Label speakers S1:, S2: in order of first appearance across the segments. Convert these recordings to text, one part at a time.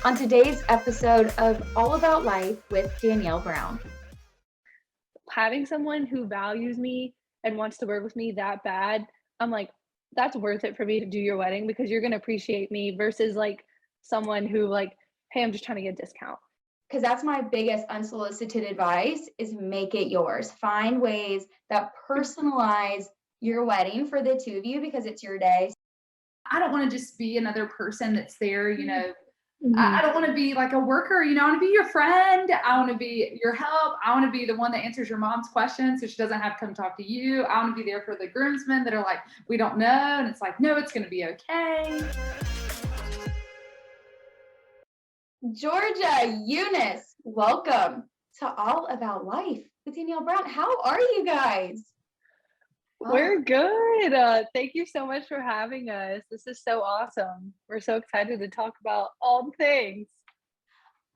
S1: on today's episode of All About Life with Danielle Brown.
S2: Having someone who values me and wants to work with me that bad, I'm like, that's worth it for me to do your wedding because you're gonna appreciate me versus like someone who like, hey, I'm just trying to get a discount.
S1: Because that's my biggest unsolicited advice is make it yours. Find ways that personalize your wedding for the two of you because it's your day.
S3: I don't want to just be another person that's there,
S2: Mhm.
S3: I don't want to be like a worker, I want to be your friend. I want to be your help. I want to be the one that answers your mom's questions so she doesn't have to come talk to you. I want to be there for the groomsmen that are like, we don't know. And it's like, no, it's going to be okay.
S1: Georgia, Eunice, welcome to All About Life with Danielle Brown. How are you guys?
S2: We're good. Thank you so much for having us. This is so awesome. We're so excited to talk about all the things.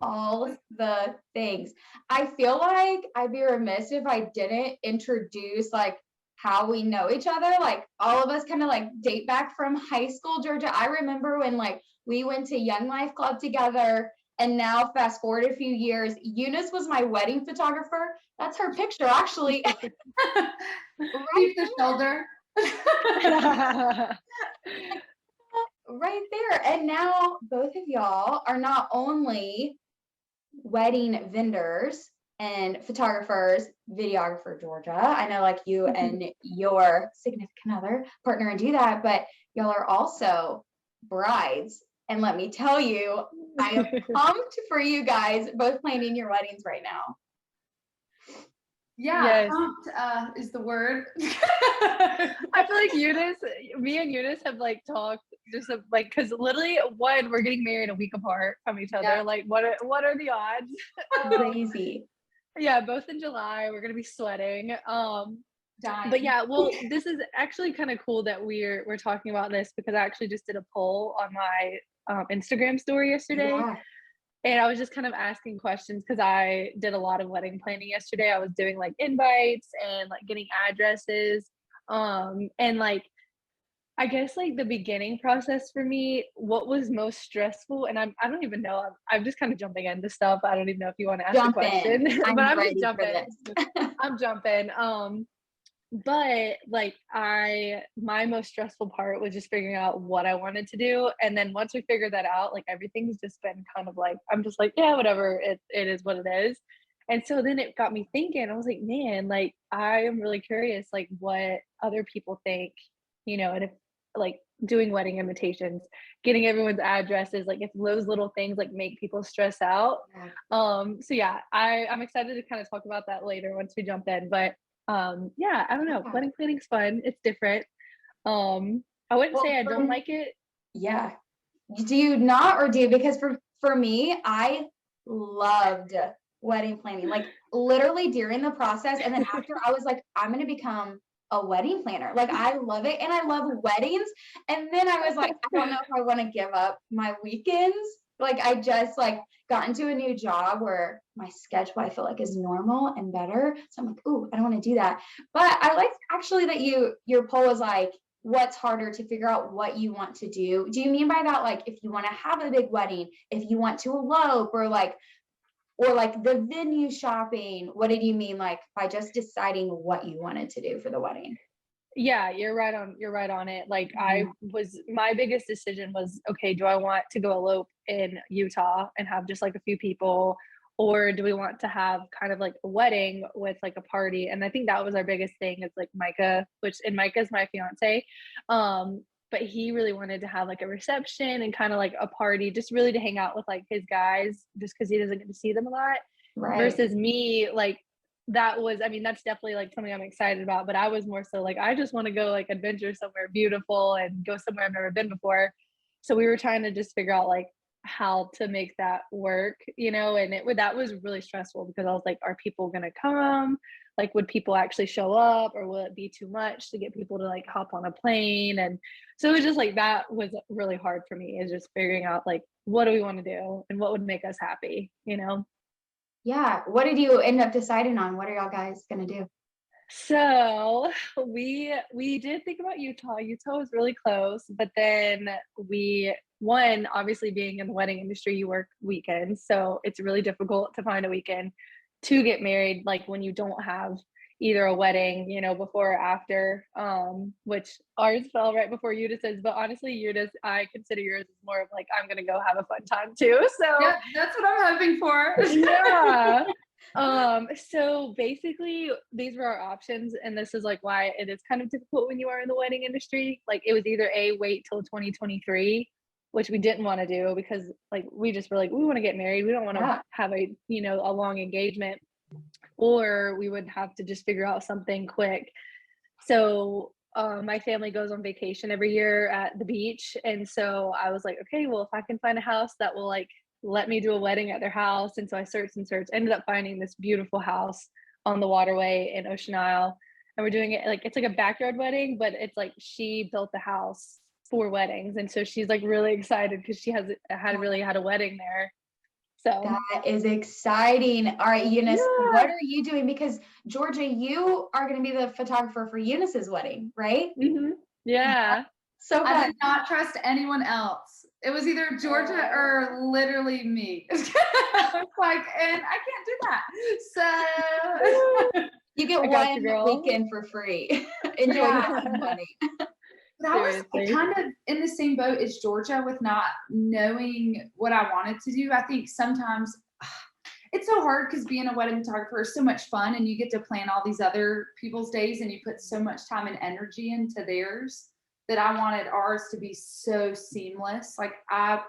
S1: All the things. I feel like I'd be remiss if I didn't introduce like how we know each other. Like all of us kind of like date back from high school, Georgia. I remember when like we went to Young Life Club together, and now fast forward a few years, Eunice was my wedding photographer. That's her picture actually.
S3: Keep the shoulder.
S1: Right there. And now both of y'all are not only wedding vendors and photographers, videographer, Georgia. I know like you and your significant other partner and do that, but y'all are also brides. And let me tell you, I am pumped for you guys both planning your weddings right now.
S3: Yeah,
S2: Yes.
S3: pumped is the word.
S2: I feel like me and Eunice have like talked just like because literally we're getting married a week apart from each other.
S3: Yeah.
S2: Like what are the odds?
S1: Crazy.
S2: Yeah, both in July. We're gonna be sweating.
S3: Dying.
S2: But yeah, well, this is actually kind of cool that we're talking about this because I actually just did a poll on my Instagram story yesterday.
S1: Yeah.
S2: And I was just kind of asking questions because I did a lot of wedding planning yesterday. I was doing like invites and like getting addresses. And like I guess like the beginning process for me, what was most stressful, and I don't even know. I'm just kind of jumping into stuff. I don't even know if you want to ask a question, but I'm just jumping. I'm jumping. But like my most stressful part was just figuring out what I wanted to do. And then once we figured that out, like everything's just been kind of like, I'm just like, yeah, whatever, it is what it is. And so then it got me thinking, I was like, man, like I am really curious, like what other people think, and if like doing wedding invitations, getting everyone's addresses, like if those little things like make people stress out. So yeah, I'm excited to kind of talk about that later once we jump in. But yeah, I don't know. Wedding planning's fun. It's different. I wouldn't say I don't like it.
S1: Yeah. Do you not or do you? Because for me, I loved wedding planning. Like literally during the process. And then after I was like, I'm gonna become a wedding planner. Like I love it and I love weddings. And then I was like, I don't know if I want to give up my weekends. Like I just like got into a new job where my schedule I feel like is normal and better. So I'm like, ooh, I don't want to do that. But I like actually that your poll was like, what's harder to figure out what you want to do? Do you mean by that like if you want to have a big wedding, if you want to elope or like the venue shopping? What did you mean like by just deciding what you wanted to do for the wedding?
S2: Yeah, you're right on it. Like my biggest decision was, okay, do I want to go elope in Utah and have just like a few people, or do we want to have kind of like a wedding with like a party? And I think that was our biggest thing is like Micah, Micah's my fiance. But he really wanted to have like a reception and kind of like a party, just really to hang out with like his guys, just because he doesn't get to see them a lot.
S1: Right.
S2: Versus me, like that's definitely like something I'm excited about, but I was more so like, I just want to go like adventure somewhere beautiful and go somewhere I've never been before. So we were trying to just figure out like how to make that work, and that was really stressful because I was like, are people going to come? Like, would people actually show up or will it be too much to get people to like hop on a plane? And so it was just like, that was really hard for me is just figuring out like, what do we want to do and what would make us happy,
S1: Yeah. What did you end up deciding on? What are y'all guys gonna do?
S2: So we did think about Utah. Utah was really close, but then one, obviously being in the wedding industry, you work weekends, so it's really difficult to find a weekend to get married, like when you don't have either a wedding, before or after. Which ours fell right before Eunice's, but honestly, Eunice, I consider yours as more of like I'm gonna go have a fun time too. So
S3: Yep, that's what I'm hoping for.
S2: yeah. So basically these were our options, and this is like why it is kind of difficult when you are in the wedding industry. Like it was either wait till 2023, which we didn't want to do because like we just were like, we want to get married. We don't want to
S1: Yeah.
S2: have a long engagement, or we would have to just figure out something quick. So my family goes on vacation every year at the beach. And so I was like, okay, well, if I can find a house that will like let me do a wedding at their house. And so I searched and searched, ended up finding this beautiful house on the waterway in Ocean Isle. And we're doing it like it's like a backyard wedding, but it's like she built the house for weddings. And so she's like really excited because she really had a wedding there. So
S1: That is exciting. All right, Eunice, what
S2: yeah.
S1: are you doing? Because Georgia, you are going to be the photographer for Eunice's wedding, right?
S2: Yeah.
S1: So
S3: I
S1: fun.
S3: did not trust anyone else. It was either Georgia or literally me. I was like, and I can't do that. So
S1: You get
S2: I got
S1: one
S2: you, girl.
S1: weekend for free. Enjoy
S3: Yeah.
S1: the money.
S3: But I was
S2: Seriously.
S3: kind of in the same boat as Georgia with not knowing what I wanted to do. I think sometimes it's so hard because being a wedding photographer is so much fun and you get to plan all these other people's days and you put so much time and energy into theirs that I wanted ours to be so seamless. Like I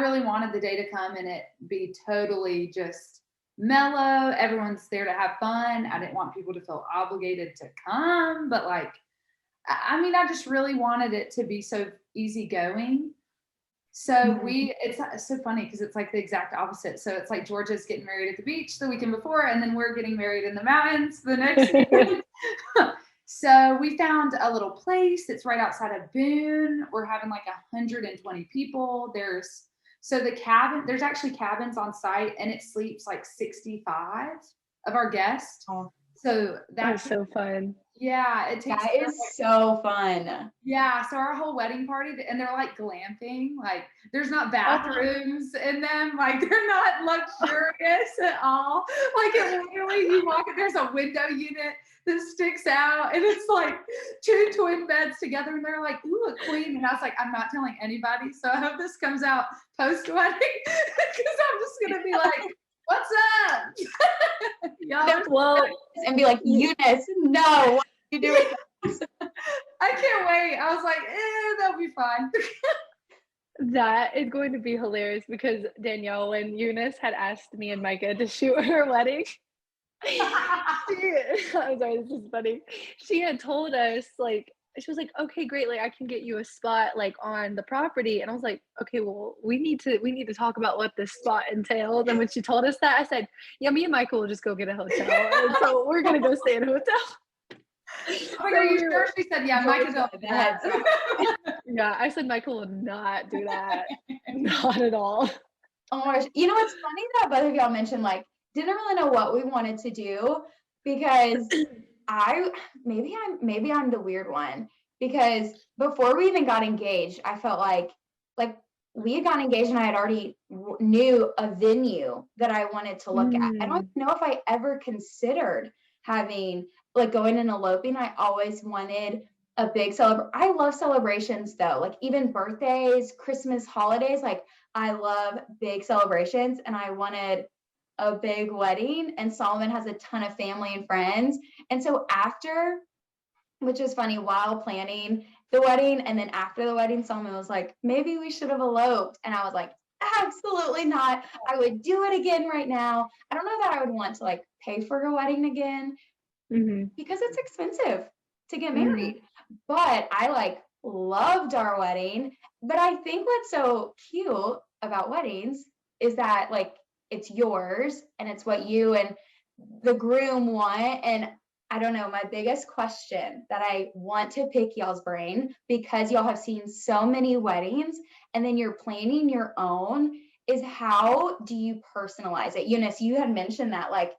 S3: really wanted the day to come and it be totally just mellow. Everyone's there to have fun. I didn't want people to feel obligated to come, but like I mean, I just really wanted it to be so easygoing. So it's so funny because it's like the exact opposite. So it's like Georgia's getting married at the beach the weekend before, and then we're getting married in the mountains the next weekend. So we found a little place that's right outside of Boone. We're having like 120 people. There's actually cabins on site, and it sleeps like 65 of our guests.
S1: Oh,
S3: So
S2: That's so fun.
S3: yeah, it takes
S1: that is so fun.
S3: yeah, so our whole wedding party, and they're like glamping, like there's not bathrooms in them, like they're not luxurious at all. Like it literally, you walk in, there's a window unit that sticks out, and it's like two twin beds together, and they're like, ooh, a queen. And I was like, I'm not telling anybody, so I hope this comes out post-wedding, because I'm just gonna be like, what's up? Y'all,
S2: Well,
S1: And be like, Eunice, no, what are you doing?
S3: I can't wait. I was like, that'll be fine.
S2: that is going to be hilarious because Danielle, when Eunice had asked me and Micah to shoot her wedding, I'm sorry, this is funny. She had told us like she was like, okay, great, like I can get you a spot like on the property. And I was like, okay, well, we need to talk about what this spot entails. And when she told us that, I said, yeah, me and Michael will just go get a hotel. And so we're gonna go stay in a hotel.
S3: Like, are you sure? She said, yeah, Micah don't do that.
S2: Yeah, I said Michael would not do that. Not at all.
S1: Oh my gosh. You know, it's funny that both of y'all mentioned like didn't really know what we wanted to do because maybe I'm the weird one because before we even got engaged, I felt like we had gotten engaged and I had already knew a venue that I wanted to look at. I don't know if I ever considered having like going and eloping. I always wanted a big I love celebrations though, like even birthdays, Christmas, holidays, like I love big celebrations and I wanted a big wedding and Solomon has a ton of family and friends. And so after, which is funny, while planning the wedding and then after the wedding, Solomon was like, maybe we should have eloped. And I was like, absolutely not. I would do it again right now. I don't know that I would want to like pay for a wedding again because it's expensive to get married. But I like loved our wedding. But I think what's so cute about weddings is that like it's yours and it's what you and the groom want. And I don't know, my biggest question that I want to pick y'all's brain because y'all have seen so many weddings and then you're planning your own is how do you personalize it? Eunice, you had mentioned that like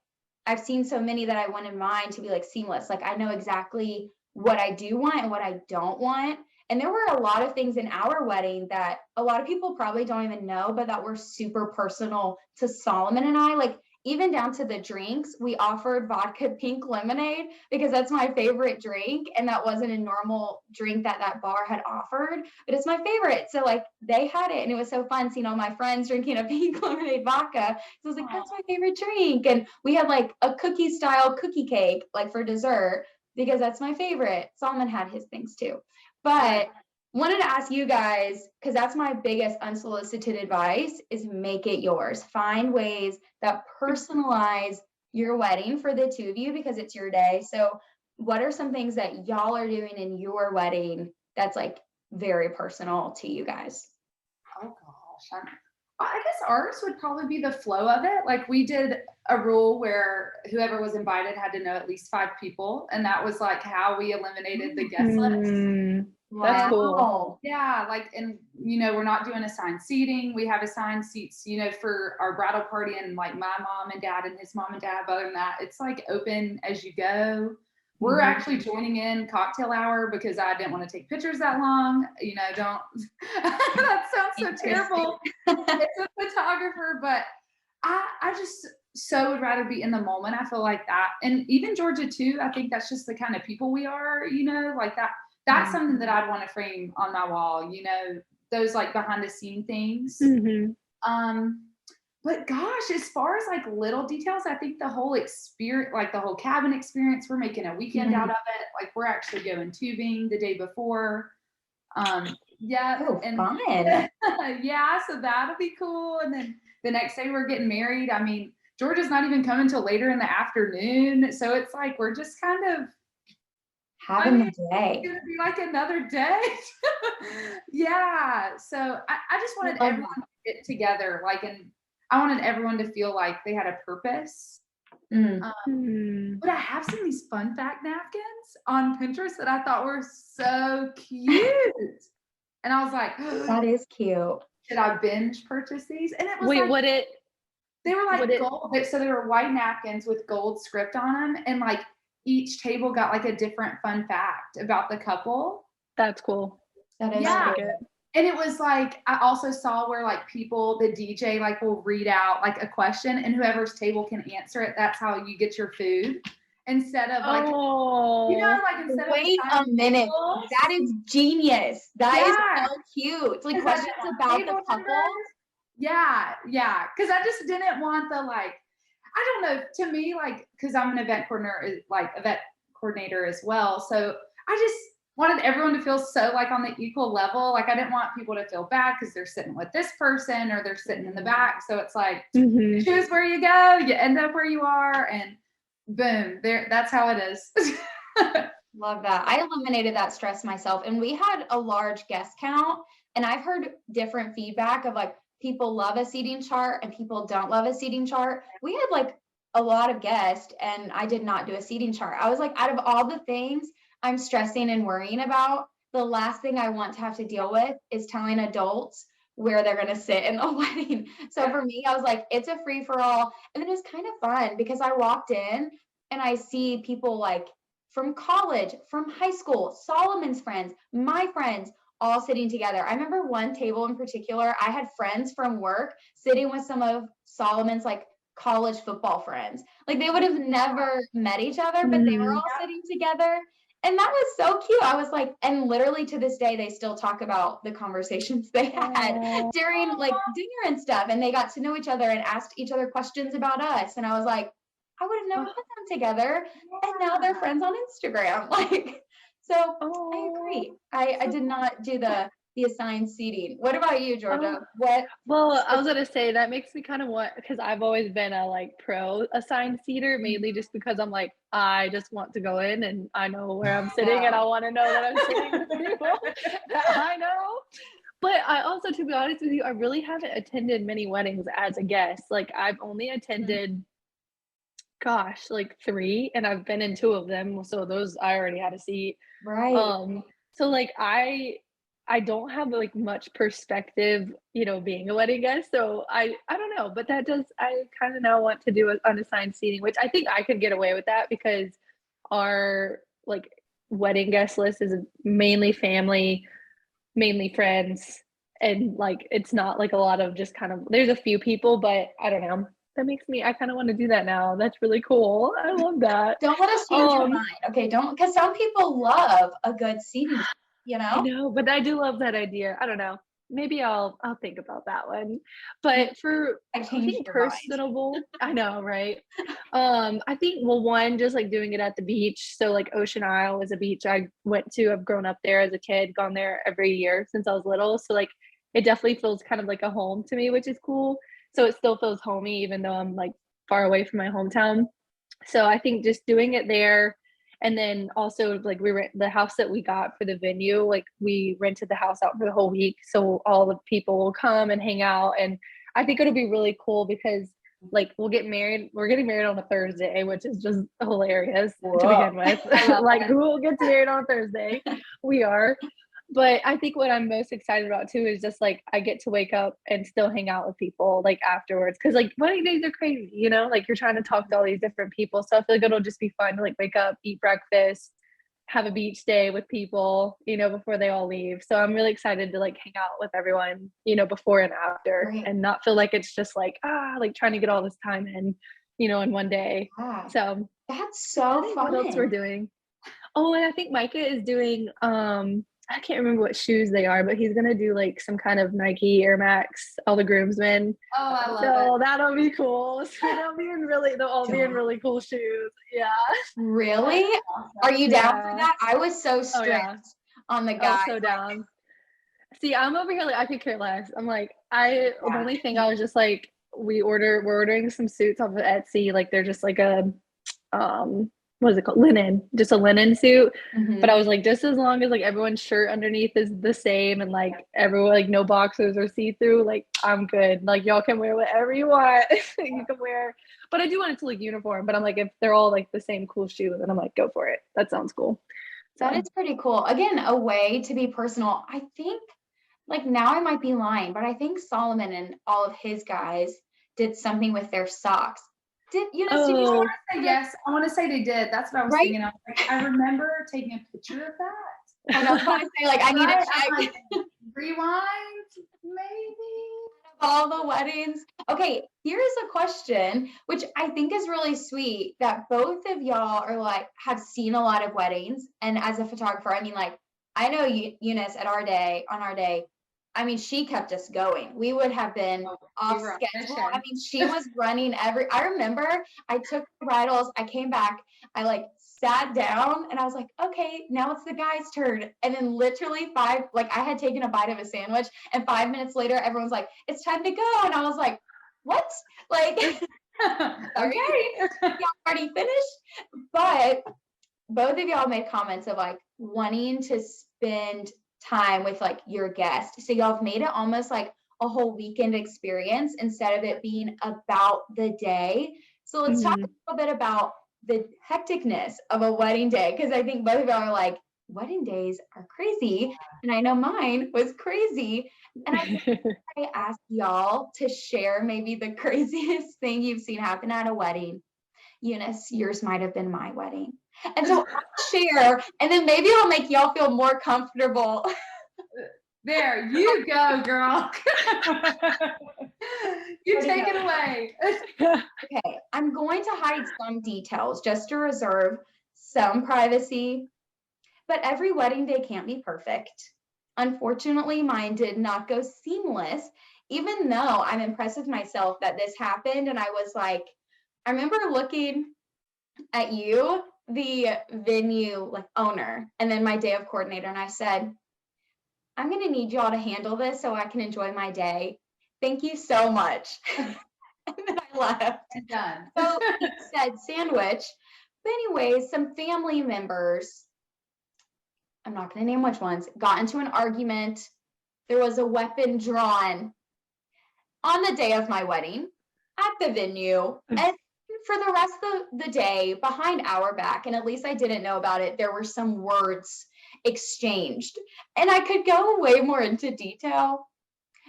S1: I've seen so many that I wanted mine to be like seamless. Like I know exactly what I do want and what I don't want. And there were a lot of things in our wedding that a lot of people probably don't even know, but that were super personal to Solomon and I. Like even down to the drinks, we offered vodka pink lemonade because that's my favorite drink. And that wasn't a normal drink that that bar had offered, but it's my favorite. So like they had it and it was so fun seeing all my friends drinking a pink lemonade vodka. So I was like, that's my favorite drink. And we had like a cookie style cookie cake, like for dessert, because that's my favorite. Solomon had his things too. But wanted to ask you guys, because that's my biggest unsolicited advice, is make it yours. Find ways that personalize your wedding for the two of you because it's your day. So what are some things that y'all are doing in your wedding that's like very personal to you guys?
S3: Oh gosh, I guess ours would probably be the flow of it. Like we did a rule where whoever was invited had to know at least 5 people, and that was like how we eliminated the guest list.
S2: That's cool.
S3: Yeah, like, and we're not doing assigned seating. We have assigned seats, for our bridal party and like my mom and dad and his mom and dad. But other than that, it's like open as you go. We're actually joining in cocktail hour because I didn't want to take pictures that long. Don't. That sounds so terrible. It's a photographer, but I just so would rather be in the moment. I feel like that, and even Georgia too. I think that's just the kind of people we are. Like that. That's something that I'd want to frame on my wall. Those like behind the scene things. But gosh, as far as like little details, I think the whole experience, like the whole cabin experience, we're making a weekend out of it. Like we're actually going tubing the day before. Yeah.
S1: Oh,
S3: and
S1: fun.
S3: yeah, so that'll be cool. And then the next day we're getting married. I mean, Georgia's not even coming till later in the afternoon. So it's like we're just kind of
S1: having the day.
S3: It's gonna be like another day. Yeah. So I just wanted everyone to get together, like, and I wanted everyone to feel like they had a purpose. But I have seen these fun fact napkins on Pinterest that I thought were so cute. And I was like,
S1: that is cute.
S3: Should I binge purchase these? And it was they were like gold. So they were white napkins with gold script on them. And like each table got like a different fun fact about the couple.
S2: That's cool.
S1: That is
S3: cool. And it was like, I also saw where like people, the DJ like will read out like a question and whoever's table can answer it. That's how you get your food. Instead of like, instead
S1: wait a minute.
S3: Tables.
S1: That is genius. That is so cute. It's like questions about the couple.
S3: Yeah. Cause I just didn't want the like, I don't know, to me, like, cause I'm an event coordinator as well. So I just wanted everyone to feel so like on the equal level. Like I didn't want people to feel bad because they're sitting with this person or they're sitting in the back. So it's like, you choose where you go, you end up where you are, and boom, there. That's how it is.
S1: Love that. I eliminated that stress myself, and we had a large guest count, and I've heard different feedback of like people love a seating chart and people don't love a seating chart. We had like a lot of guests, and I did not do a seating chart. I was like, out of all the things I'm stressing and worrying about, the last thing I want to have to deal with is telling adults where they're going to sit in the wedding. So for me, I was like, it's a free for all. And then it was kind of fun because I walked in and I see people like from college, from high school, Solomon's friends, my friends, all sitting together. I remember one table in particular, I had friends from work sitting with some of Solomon's like college football friends. Like they would have never met each other, but they were all sitting together. And that was so cute. I was like, and literally to this day, they still talk about the conversations they had during like dinner and stuff. And they got to know each other and asked each other questions about us. And I was like, I would have never put them together. And now they're friends on Instagram. Like, so I agree. I did not do the assigned seating. What about you, Georgia?
S2: Well, I was gonna say that makes me kind of want, because I've always been a like pro assigned seater, mainly just because I'm like, I just want to go in and I know where I'm sitting and I want to know that I'm sitting with people that I know. But I also, to be honest with you, I really haven't attended many weddings as a guest. Like I've only attended like 3, and I've been in 2 of them, so those I already had a seat.
S1: Right.
S2: So like I I don't have like much perspective, being a wedding guest. So I don't know, but I kind of now want to do unassigned seating, which I think I could get away with that because our like wedding guest list is mainly family, mainly friends, and like it's not like a lot of just kind of there's a few people, but I don't know. That makes me I kind of want to do that now. That's really cool. I love that.
S1: Don't let us change your mind. Okay, don't, because some people love a good seating,
S2: I know, but I do love that idea. I don't know. Maybe I'll think about that one. But for
S1: I changed
S2: being
S1: your mind.
S2: personable, I know, right? I think well, one, just like doing it at the beach. So like Ocean Isle is a beach I went to. I've grown up there as a kid, gone there every year since I was little. So like it definitely feels kind of like a home to me, which is cool. So it still feels homey, even though I'm like far away from my hometown. So I think just doing it there, and then also like we rent the house that we got for the venue, like we rented the house out for the whole week. So all the people will come and hang out. And I think it'll be really cool because like we'll get married. We're getting married on a Thursday, which is just hilarious to begin with. Like who gets married on a Thursday? We are. But I think what I'm most excited about too is just like I get to wake up and still hang out with people like afterwards. Cause like wedding days are crazy, like you're trying to talk to all these different people. So I feel like it'll just be fun to like wake up, eat breakfast, have a beach day with people, before they all leave. So I'm really excited to like hang out with everyone, before and after,
S1: Right.
S2: and not feel like it's just like, like trying to get all this time in one day.
S1: Yeah.
S2: So
S1: That's so fun.
S2: what else we're doing. Oh, and I think Micah is doing I can't remember what shoes they are, but he's gonna do like some kind of Nike Air Max, all the groomsmen.
S3: Oh, I love
S2: So
S3: it.
S2: that'll be cool. So they'll all be in really cool shoes. Yeah.
S1: Really? Are you down for
S2: Yeah.
S1: that? I was so
S2: Oh
S1: strict
S2: yeah.
S1: on the
S2: Oh,
S1: guys.
S2: so down. See, I'm over here like I could care less. I'm like, the only thing I was just like, we're ordering some suits off of Etsy. Like they're just like a what is it called? Linen, just a linen suit.
S1: Mhm.
S2: But I was like, just as long as like everyone's shirt underneath is the same and like everyone like no boxers or see-through, like I'm good. Like y'all can wear whatever you want. You can wear, but I do want it to look uniform. But I'm like, if they're all like the same cool shoe, then I'm like, go for it. That sounds cool.
S1: That is pretty cool. Again, a way to be personal. I think, like now I might be lying, but I think Solomon and all of his guys did something with their socks. Did you
S2: Oh,
S3: say yes? I want to say they did. That's what I was
S1: Right?
S3: thinking. I remember taking a picture of that.
S1: I know, I was about to say, like, I need to
S3: Right?
S1: check
S3: I'm like, rewind, maybe.
S1: all the weddings. Okay, here's a question, which I think is really sweet that both of y'all are like, have seen a lot of weddings. And as a photographer, I mean, like, I know Eunice on our day, I mean, she kept us going. We would have been off
S3: were on
S1: schedule.
S3: mission.
S1: I mean, she was running I remember I took the bridals, I came back, I like sat down and I was like, okay, now it's the guy's turn. And then literally I had taken a bite of a sandwich and 5 minutes later, everyone's like, it's time to go. And I was like, what? Like, sorry, y'all already finished? But both of y'all made comments of like wanting to spend time with like your guest. So y'all have made it almost like a whole weekend experience instead of it being about the day. So let's talk a little bit about the hecticness of a wedding day, because I think both of y'all are like, wedding days are crazy. And I know mine was crazy. And I asked y'all to share maybe the craziest thing you've seen happen at a wedding. Eunice, yours might have been my wedding. And so I'll share, and then maybe I'll make y'all feel more comfortable.
S3: There you go, girl. You take it away.
S1: Okay, I'm going to hide some details just to reserve some privacy, but every wedding day can't be perfect. Unfortunately, mine did not go seamless, even though I'm impressed with myself that this happened. And I was like, I remember looking at you, the venue like owner, and then my day of coordinator, and I said, I'm going to need y'all to handle this so I can enjoy my day. Thank you so much. And then I left.
S3: Done.
S1: So he said sandwich. But anyways, some family members, I'm not going to name which ones, got into an argument. There was a weapon drawn on the day of my wedding at the venue. And for the rest of the day, behind our back, and at least I didn't know about it, there were some words exchanged. And I could go way more into detail,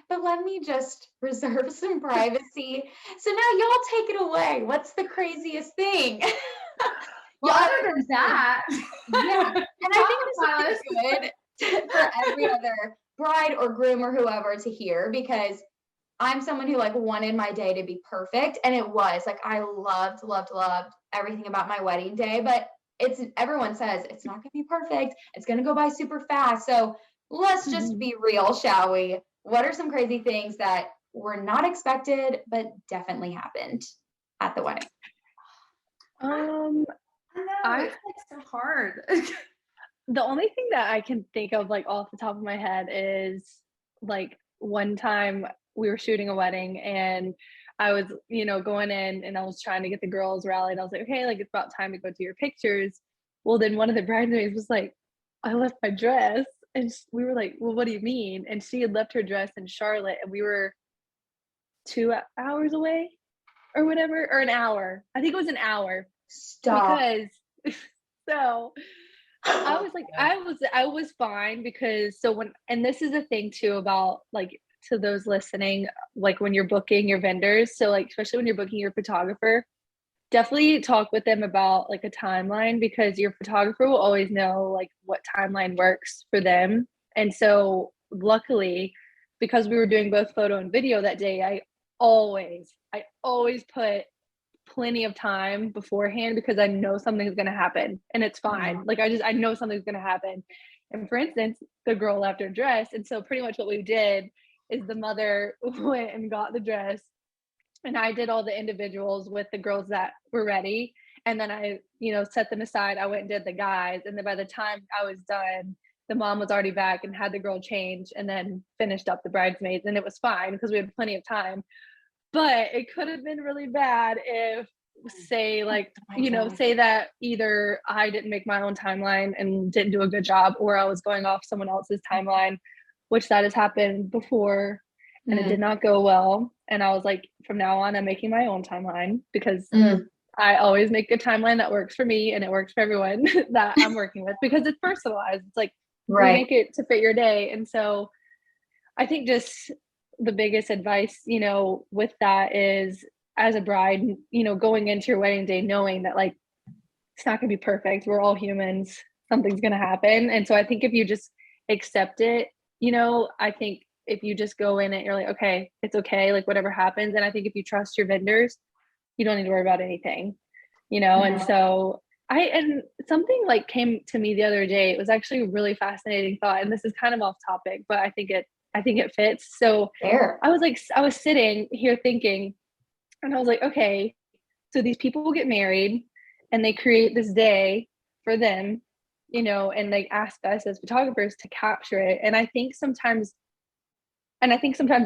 S1: but let me just reserve some privacy. So now y'all take it away. What's the craziest thing?
S3: Well,
S1: Y'all
S3: other than that,
S1: yeah, and I think this would be good for every other bride or groom or whoever to hear, because I'm someone who like wanted my day to be perfect, and it was like I loved everything about my wedding day, but everyone says it's not gonna be perfect. It's gonna go by super fast. So let's just be real, shall we? What are some crazy things that were not expected but definitely happened at the wedding?
S3: I know, it's like so hard.
S2: The only thing that I can think of like off the top of my head is like one time we were shooting a wedding and I was, going in and I was trying to get the girls rallied. I was like, okay, like it's about time to go do your pictures. Well, then one of the bridesmaids was like, I left my dress. And we were like, well, what do you mean? And she had left her dress in Charlotte and we were 2 hours away or whatever, or an hour. I think it was an hour.
S1: Stop.
S2: Because so I was like, I was fine because and this is the thing too about like to those listening, like when you're booking your vendors. So like, especially when you're booking your photographer, definitely talk with them about like a timeline, because your photographer will always know like what timeline works for them. And so luckily, because we were doing both photo and video that day, I always put plenty of time beforehand because I know something's going to happen and it's fine. Like I know something's going to happen. And for instance, the girl left her dress. And so pretty much what we did is the mother went and got the dress and I did all the individuals with the girls that were ready. And then I, set them aside. I went and did the guys. And then by the time I was done, the mom was already back and had the girl change and then finished up the bridesmaids. And it was fine because we had plenty of time. But it could have been really bad if, say, like, say that either I didn't make my own timeline and didn't do a good job, or I was going off someone else's timeline, which that has happened before, and it did not go well. And I was like, from now on, I'm making my own timeline because I always make a timeline that works for me and it works for everyone that I'm working with because it's personalized. It's like, we make it to fit your day. And so I think just the biggest advice, with that is as a bride, going into your wedding day, knowing that like, it's not gonna be perfect. We're all humans. Something's gonna happen. And so I think if you just accept it, I think if you just go in it, you're like, okay, it's okay. Like whatever happens. And I think if you trust your vendors, you don't need to worry about anything, And so and something like came to me the other day. It was actually a really fascinating thought. And this is kind of off topic, but I think it fits. So I was sitting here thinking, and I was like, okay, so these people will get married and they create this day for them, and they ask us as photographers to capture it. And I think sometimes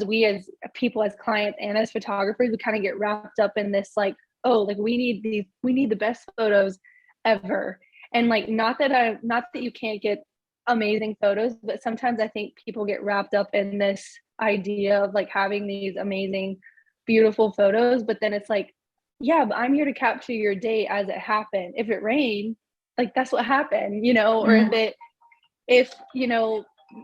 S2: we as people, as clients and as photographers, we kind of get wrapped up in this, like, oh, like we need the best photos ever. And like, not that you can't get amazing photos, but sometimes I think people get wrapped up in this idea of like having these amazing, beautiful photos. But then it's like, yeah, but I'm here to capture your day as it happened. If it rained, like that's what happened, or if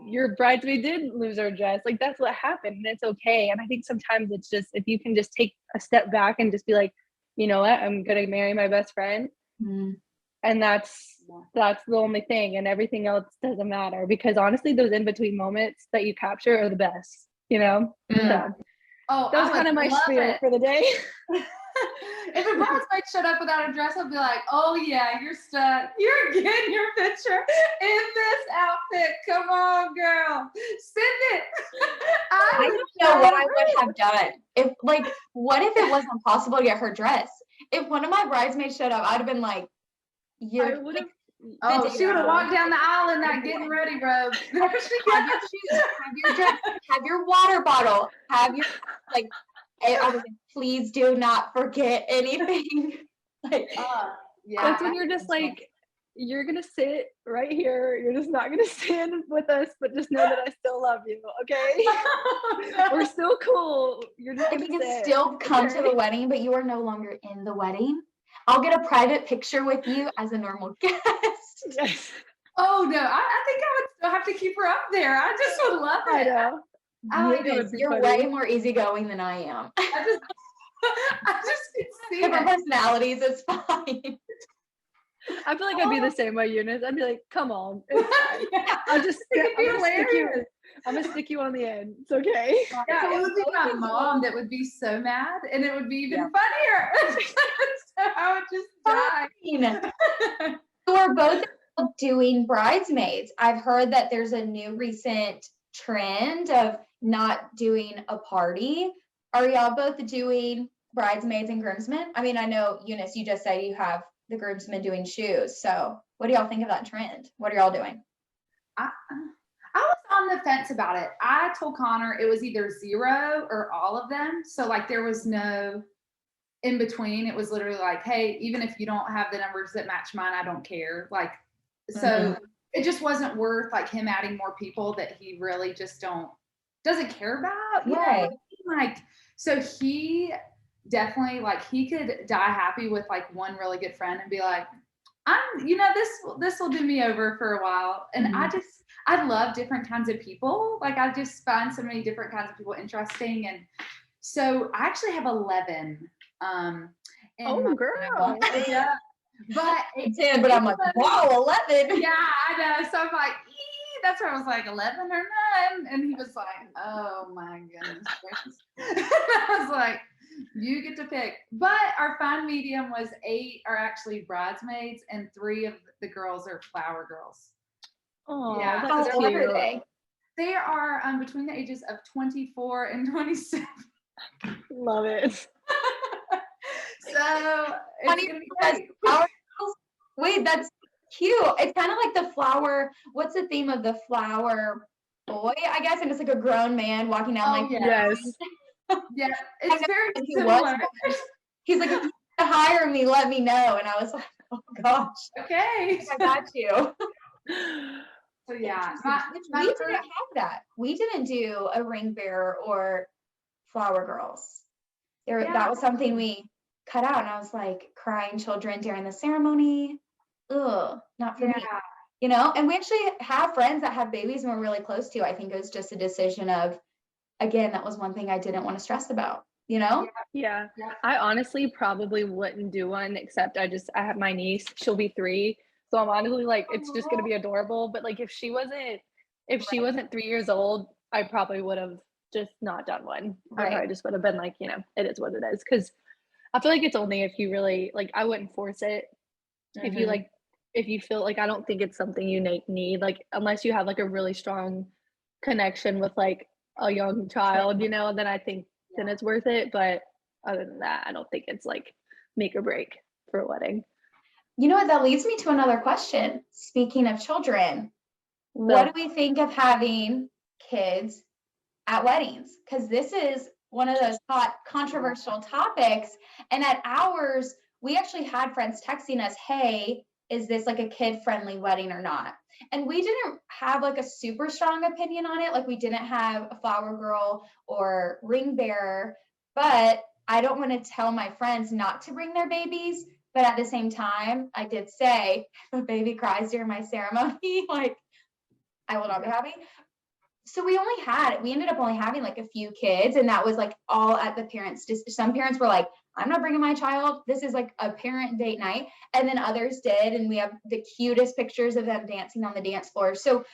S2: your bridesmaid did lose her dress, like that's what happened and it's okay. And I think sometimes it's just, if you can just take a step back and just be like, you know what, I'm gonna marry my best friend. And that's the only thing, and everything else doesn't matter, because honestly those in-between moments that you capture are the best, So that was kind of my spiel for the day.
S3: If a bridesmaid showed up without a dress, I'd be like, oh yeah, you're stuck. You're getting your picture in this outfit. Come on, girl. Send it.
S1: I don't know what I would have done. What if it wasn't possible to get her dress? If one of my bridesmaids showed up, I'd have been like, she would
S3: have walked down the aisle in that getting ready robe. There she goes.
S1: Have your shoes, have your dress, have your water bottle, have your I was like, please do not forget anything.
S2: That's when you're just like, you're gonna sit right here. You're just not gonna stand with us, but just know that I still love you. Okay, we're still cool. You're just
S1: you can still come to the wedding, but you are no longer in the wedding. I'll get a private picture with you as a normal guest.
S2: Yes.
S3: Oh no, I think I would still have to keep her up there. I just would love
S2: I
S3: it.
S2: know.
S3: I like
S2: It
S1: Eunice,
S2: would be
S1: you're
S2: funny.
S1: way more easygoing than I am.
S3: I just I just could see
S1: Different
S3: it.
S1: personalities, it's fine.
S2: I feel like I'd be the same way, Eunice. I'd be like, come on, it's fine.
S3: Yeah.
S2: I'll just
S3: It could be
S2: I'm gonna stick you.
S3: hilarious.
S2: I'm gonna stick you on the end. It's okay.
S3: Yeah,
S1: So
S3: it would be
S1: both
S3: my
S1: of
S3: mom
S1: you-
S3: that would be so mad, and it would be even
S1: Yeah.
S3: funnier. So I would just die.
S1: Fine. So we're both doing bridesmaids. I've heard that there's a new recent trend of not doing a party. Are y'all both doing bridesmaids and groomsmen? I mean, I know, Eunice, you just said you have the groomsmen doing shoes. So what do y'all think of that trend? What are y'all doing?
S3: I was on the fence about it. I told Connor it was either 0 or all of them. So like there was no in between. It was literally like, hey, even if you don't have the numbers that match mine, I don't care. Like, so it just wasn't worth like him adding more people that he really just doesn't care about. You know what I
S1: Right.
S3: mean? Like, so he definitely like he could die happy with like one really good friend and be like, this will do me over for a while. And I love different kinds of people. Like I just find so many different kinds of people interesting. And so I actually have 11.
S2: Oh, girl.
S3: Yeah. But
S1: I did, but I'm like, wow, 11.
S3: yeah, I know. So I'm like, that's where I was like 11 or 9. And he was like, oh my goodness gracious. I was like, you get to pick. But our fun medium was 8 are actually bridesmaids and 3 of the girls are flower girls.
S2: Oh,
S3: Yeah.
S2: that's
S1: How old
S2: cute.
S1: are they?
S3: They are between the ages of 24 and 27.
S2: Love it.
S3: So it's gonna be great.
S1: Flower girls? Wait, that's cute. It's kind of like the flower. What's the theme of the flower boy? I guess, and it's like a grown man walking down like
S2: Yes.
S3: Yeah, it's very
S1: he
S3: similar.
S1: he's like, if you want to hire me, let me know. And I was like, oh gosh,
S3: Okay.
S1: I got you.
S3: So yeah,
S1: We didn't have that. We didn't do a ring bearer or flower girls. That was something we cut out, and I was like, crying children during the ceremony. Ugh, not for me. You know, and we actually have friends that have babies and we're really close to. I think it was just a decision of, again, that was one thing I didn't want to stress about, you know?
S2: Yeah. I honestly probably wouldn't do one, except I have my niece. She'll be 3. So I'm honestly like, it's just gonna be adorable. But like if she wasn't 3 years old, I probably would have just not done one. I probably just would have been like, it is what it is. Cause I feel like it's only if you really like, I wouldn't force it. If you like, if you feel like, I don't think it's something you need, like, unless you have like a really strong connection with like a young child, then I think then it's worth it. But other than that, I don't think it's like make or break for a wedding.
S1: You know what? That leads me to another question. Speaking of children, what do we think of having kids at weddings? Because this is one of those hot controversial topics. And at ours, we actually had friends texting us, hey, is this like a kid-friendly wedding or not? And we didn't have like a super strong opinion on it. Like we didn't have a flower girl or ring bearer, but I don't want to tell my friends not to bring their babies. But at the same time, I did say, if a baby cries during my ceremony, like I will not be happy. So we ended up only having like a few kids, and that was like all at the parents. Just some parents were like, I'm not bringing my child. This is like a parent date night. And then others did. And we have the cutest pictures of them dancing on the dance floor. So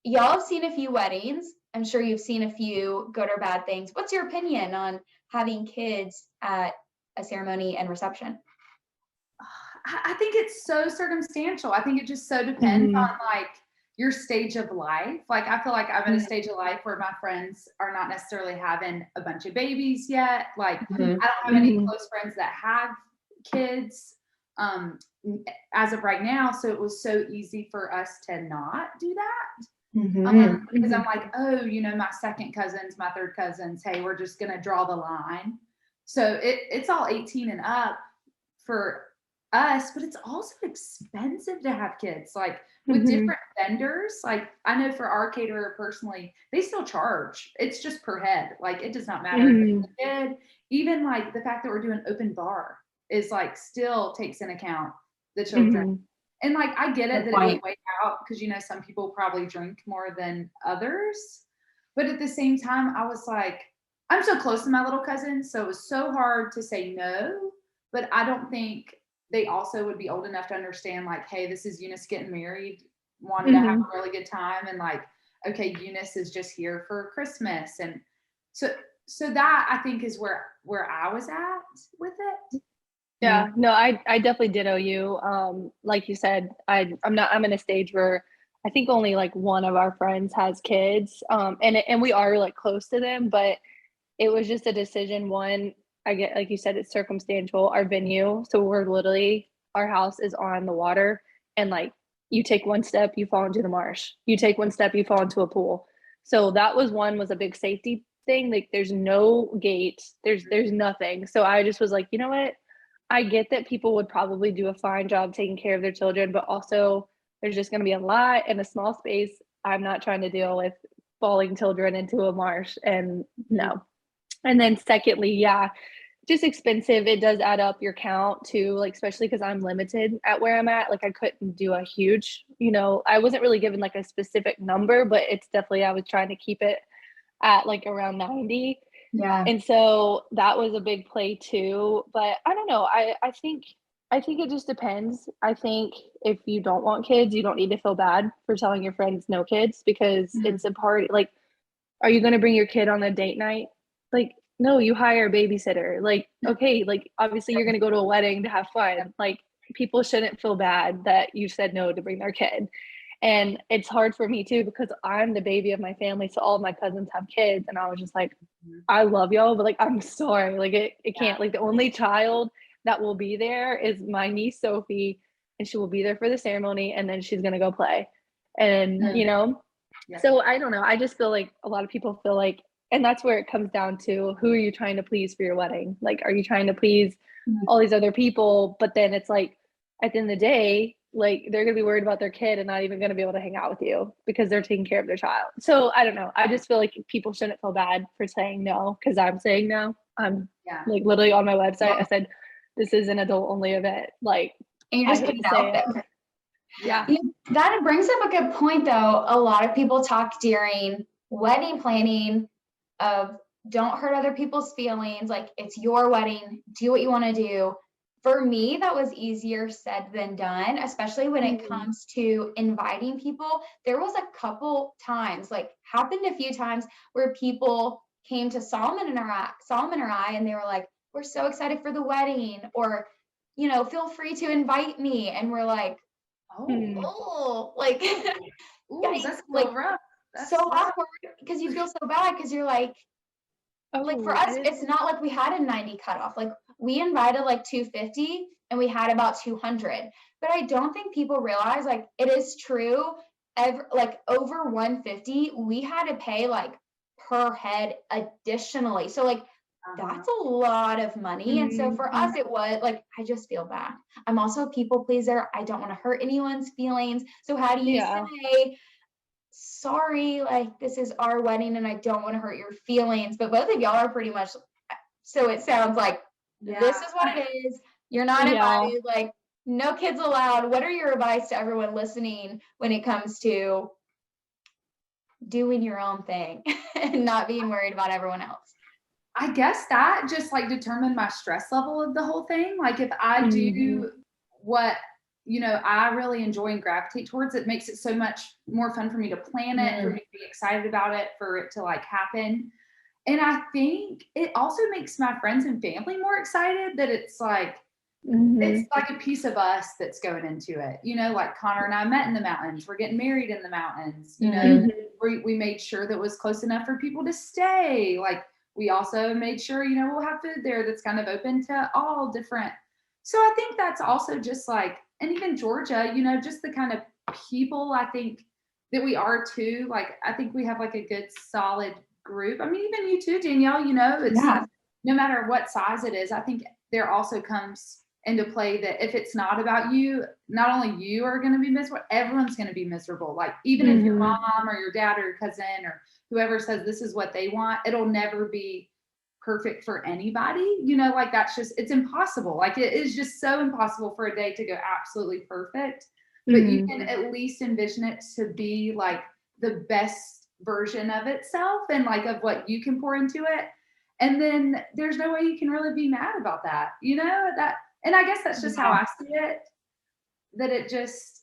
S1: y'all have seen a few weddings. I'm sure you've seen a few good or bad things. What's your opinion on having kids at a ceremony and reception?
S3: I think it's so circumstantial. I think it just so depends on like your stage of life. Like I feel like I'm in a stage of life where my friends are not necessarily having a bunch of babies yet. Like I don't have any close friends that have kids as of right now. So it was so easy for us to not do that. Because I'm like, oh, my second cousins, my third cousins, hey, we're just gonna draw the line. So it's all 18 and up for us, but it's also expensive to have kids. Like with different vendors, like I know for our caterer personally, they still charge. It's just per head. Like it does not matter if it's a kid. Even like the fact that we're doing open bar is like still takes in account the children. And like, I get it
S1: Good
S3: that it would
S1: point.
S3: weigh out because, you know, some people probably drink more than others. But at the same time, I was like, I'm so close to my little cousins, so it was so hard to say no. But I don't think they also would be old enough to understand, like, hey, this is Eunice getting married, wanted to have
S2: Mhm.
S3: a really good time, and like, okay, Eunice is just here for Christmas, and so that I think is where I was at with it.
S2: Yeah, no, I definitely ditto you. Like you said, I'm in a stage where I think only like one of our friends has kids. And we are like close to them, but it was just a decision. One, I get, like you said, it's circumstantial, our venue. So our house is on the water, and like you take one step, you fall into the marsh. You take one step, you fall into a pool. So that was a big safety thing. Like there's no gate, there's nothing. So I just was like, you know what? I get that people would probably do a fine job taking care of their children, but also there's just going to be a lot in a small space. I'm not trying to deal with falling children into a marsh, and no. And then secondly, yeah, just expensive. It does add up your count too, like especially because I'm limited at where I'm at. Like I couldn't do a huge, I wasn't really given like a specific number, but it's definitely I was trying to keep it at like around 90.
S1: Yeah.
S2: And so that was a big play too. But I don't know. I think it just depends. I think if you don't want kids, you don't need to feel bad for telling your friends no kids because
S1: Mhm.
S2: it's a party. Like, are you gonna bring your kid on a date night? Like, no, you hire a babysitter. Like, okay, like obviously you're gonna go to a wedding to have fun. Like people shouldn't feel bad that you said no to bring their kid. And it's hard for me too because I'm the baby of my family. So all of my cousins have kids. And I was just like, I love y'all, but like I'm sorry. Like it can't, like the only child that will be there is my niece Sophie, and she will be there for the ceremony and then she's gonna go play. And
S3: Yeah.
S2: so I don't know. I just feel like a lot of people feel like, and that's where it comes down to who are you trying to please for your wedding? Like, are you trying to please
S1: Mhm.
S2: all these other people? But then it's like, at the end of the day, like they're going to be worried about their kid and not even going to be able to hang out with you because they're taking care of their child. So I don't know. I just feel like people shouldn't feel bad for saying no because I'm saying no. I'm
S3: Yeah.
S2: like literally on my website,
S1: Yeah.
S2: I said, this is an adult only event. Like,
S1: And you
S2: I
S1: just
S2: hate
S1: put it
S2: to say
S1: out
S2: it.
S1: there.
S2: Yeah.
S1: That brings up a good point, though. A lot of people talk during wedding planning of don't hurt other people's feelings. Like it's your wedding, do what you want to do. For me, that was easier said than done, especially when it
S2: Mhm.
S1: comes to inviting people. There was a couple times, like happened a few times, where people came to Solomon or I, and they were like, "We're so excited for the wedding," or, "Feel free to invite me," and we're like,
S3: Oh,
S2: Mm.
S1: "Oh, like,
S3: ooh,
S1: yikes!"
S3: that's a
S1: Like
S3: little rough.
S1: so
S3: That's rough.
S1: awkward because you feel so bad because you're like for
S2: Oh, I
S1: us,
S2: didn't.
S1: it's not like we had a 90 cutoff. Like we invited like 250 and we had about 200. But I don't think people realize like it is true. Like over 150, we had to pay like per head additionally. So like
S3: Uh-huh.
S1: that's a lot of money. And so for
S2: Mhm.
S1: us, it was like, I just feel bad. I'm also a people pleaser. I don't want to hurt anyone's feelings. So how do you
S2: Yeah.
S1: say, sorry, like this is our wedding and I don't want to hurt your feelings. But both of y'all are pretty much, so it sounds like this
S3: Yeah.
S1: is what it is. You're not
S2: Yeah.
S1: invited, like no kids allowed. What are your advice to everyone listening when it comes to doing your own thing and not being worried about everyone else?
S3: I guess that just like determined my stress level of the whole thing. Like if I
S2: Mhm.
S3: do what I really enjoy and gravitate towards, it makes it so much more fun for me to plan it, for me to be excited about it, for it to like happen. And I think it also makes my friends and family more excited that it's
S2: Mhm.
S3: like a piece of us that's going into it. Like Connor and I met in the mountains. We're getting married in the mountains.
S2: Mhm.
S3: We made sure that was close enough for people to stay. Like we also made sure, we'll have food there that's kind of open to all different. So I think that's also just like, and even Georgia, just the kind of people I think that we are too. Like I think we have like a good solid group. I mean, even you too, Danielle, it's
S1: Yeah.
S3: no matter what size it is, I think there also comes into play that if it's not about you, not only you are going to be miserable, everyone's going to be miserable. Like even if your
S2: Mhm.
S3: mom or your dad or your cousin or whoever says this is what they want, it'll never be perfect for anybody. Like that's just, it's impossible. Like it is just so impossible for a day to go absolutely perfect. but you can at least envision it to be like the best version of itself and like of what you can pour into it. And then there's no way you can really be mad about that, that. And I guess that's just how I see it, that it just,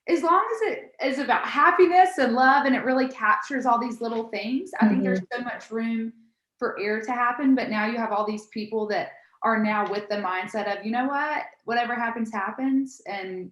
S3: as long as it is about happiness and love and it really captures all these little things, I think there's so much room for error to happen. But now you have all these people that are now with the mindset of, you know what, whatever happens, happens. And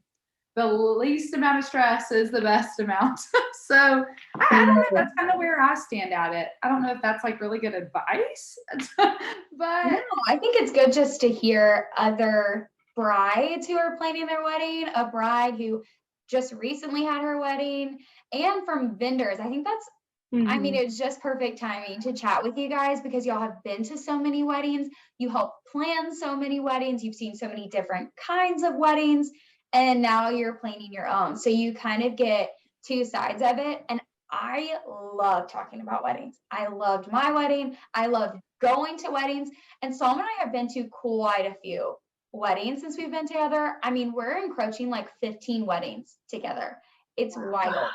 S3: the least amount of stress is the best amount. So I don't know. That's kind of where I stand at it. I don't know if that's like really good advice, but
S1: no, I think it's good just to hear other brides who are planning their wedding, a bride who just recently had her wedding, and from vendors. I think that's, I mean, it's just perfect timing to chat with you guys because y'all have been to so many weddings. You help plan so many weddings. You've seen so many different kinds of weddings, and now you're planning your own. So you kind of get two sides of it. And I love talking about weddings. I loved my wedding. I loved going to weddings. And Solomon and I have been to quite a few weddings since we've been together. I mean, we're encroaching like 15 weddings together. It's wild.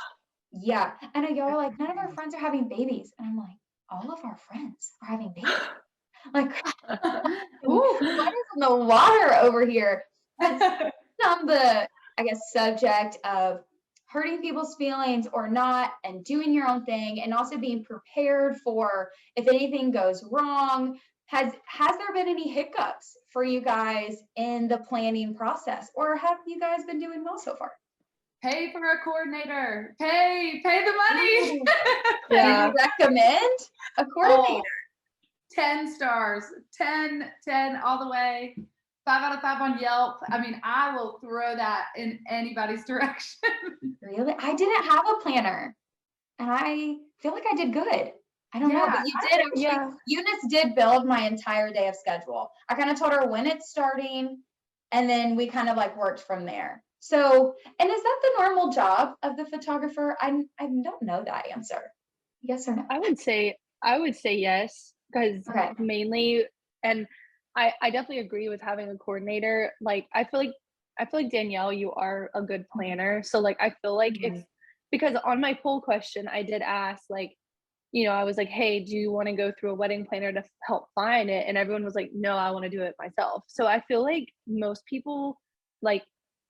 S1: Yeah. I know y'all are like, none of our friends are having babies. And I'm like, all of our friends are having babies. Like, what is in the water over here? On the, I guess, subject of hurting people's feelings or not, and doing your own thing, and also being prepared for if anything goes wrong. Has there been any hiccups for you guys in the planning process, or have you guys been doing well so far?
S3: Pay for a coordinator. Pay the money.
S1: Do you recommend a coordinator?
S3: 10 stars, 10 all the way. 5 out of 5 on Yelp. I mean, I will throw that in anybody's direction.
S1: Really? I didn't have a planner, and I feel like I did good. I don't know, but you did. Actually, Eunice did build my entire day of schedule. I kind of told her when it's starting, and then we kind of like worked from there. So, and is that the normal job of the photographer? I don't know that answer. Yes or no?
S2: I would say yes, because mainly, and I definitely agree with having a coordinator. Like I feel like Danielle, you are a good planner. So like I feel like if, because on my poll question I did ask, like, I was like, hey, do you want to go through a wedding planner to help find it? And everyone was like, no, I want to do it myself. So I feel like most people, like,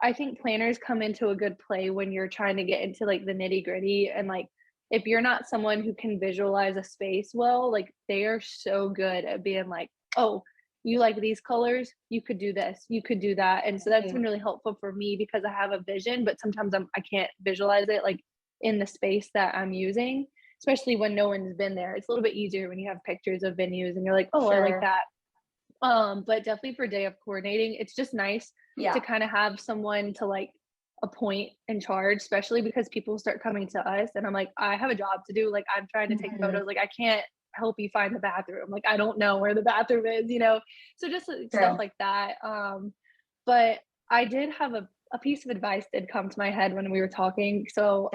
S2: I think planners come into a good play when you're trying to get into like the nitty gritty. And like, if you're not someone who can visualize a space well, like they are so good at being like, oh, you like these colors, you could do this, you could do that. And so that's been really helpful for me because I have a vision, but sometimes I can't visualize it like in the space that I'm using, especially when no one's been there. It's a little bit easier when you have pictures of venues and you're like, oh, I like that. But definitely for day of coordinating, it's just nice to kind of have someone to like appoint in charge, especially because people start coming to us and I'm like, I have a job to do. Like I'm trying to take photos. Like I can't help you find the bathroom. Like I don't know where the bathroom is, so just stuff like that. But I did have a piece of advice did come to my head when we were talking. So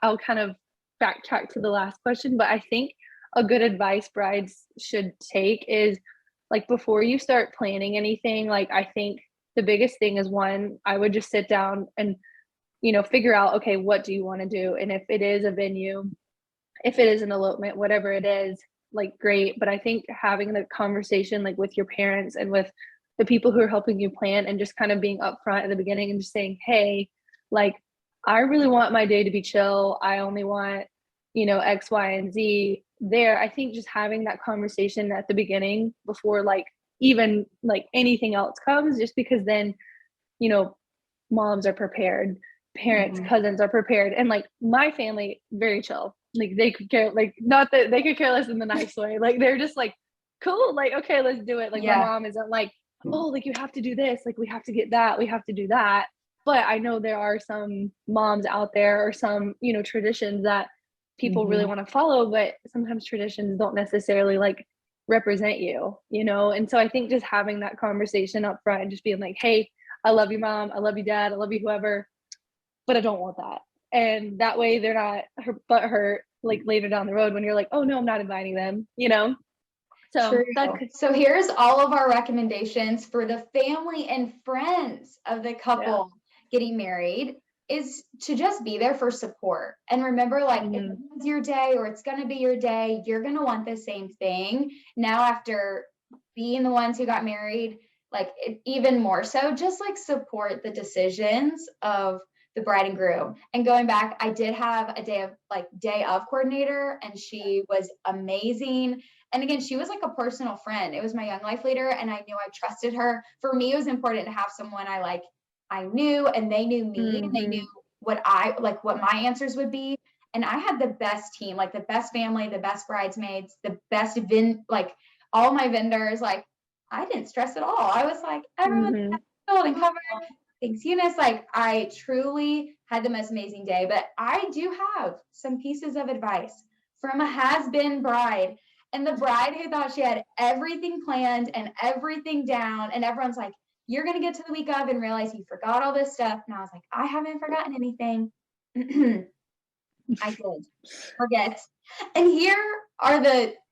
S2: I'll kind of backtrack to the last question, but I think a good advice brides should take is like before you start planning anything, like I think the biggest thing is one, I would just sit down and figure out, okay, what do you want to do? And if it is a venue, if it is an elopement, whatever it is, like great. But I think having the conversation like with your parents and with the people who are helping you plan and just kind of being upfront at the beginning and just saying, hey, like I really want my day to be chill. I only want, X, Y, and Z there. I think just having that conversation at the beginning before like even like anything else comes, just because then, moms are prepared, parents, cousins are prepared. And like my family, very chill. Like they could care, like not that they could care less in the nice way. Like they're just like, cool, like, okay, let's do it. Like my mom isn't like, oh, like you have to do this, like we have to get that, we have to do that. But I know there are some moms out there or some, traditions that people really want to follow, but sometimes traditions don't necessarily like represent you, And so I think just having that conversation up front and just being like, hey, I love you, mom, I love you, dad, I love you, whoever, but I don't want that. And that way they're not butthurt like later down the road when you're like, oh no, I'm not inviting them,
S1: So here's all of our recommendations for the family and friends of the couple getting married is to just be there for support. And remember, like, if it's your day or it's going to be your day, you're going to want the same thing. Now, after being the ones who got married, like even more so, just like support the decisions of the bride and groom. And going back, I did have a day of coordinator, and she was amazing. And again, she was like a personal friend. It was my young life leader, and I knew I trusted her. For me, it was important to have someone I knew, and they knew me, and they knew what my answers would be. And I had the best team, like the best family, the best bridesmaids, the best all my vendors. Like, I didn't stress at all. I was like, everyone's filled and covered. Thanks, Eunice. Like, I truly had the most amazing day. But I do have some pieces of advice from a has-been bride, and the bride who thought she had everything planned and everything down, and everyone's like, you're going to get to the week of and realize you forgot all this stuff. And I was like, I haven't forgotten anything. I did forget. And here are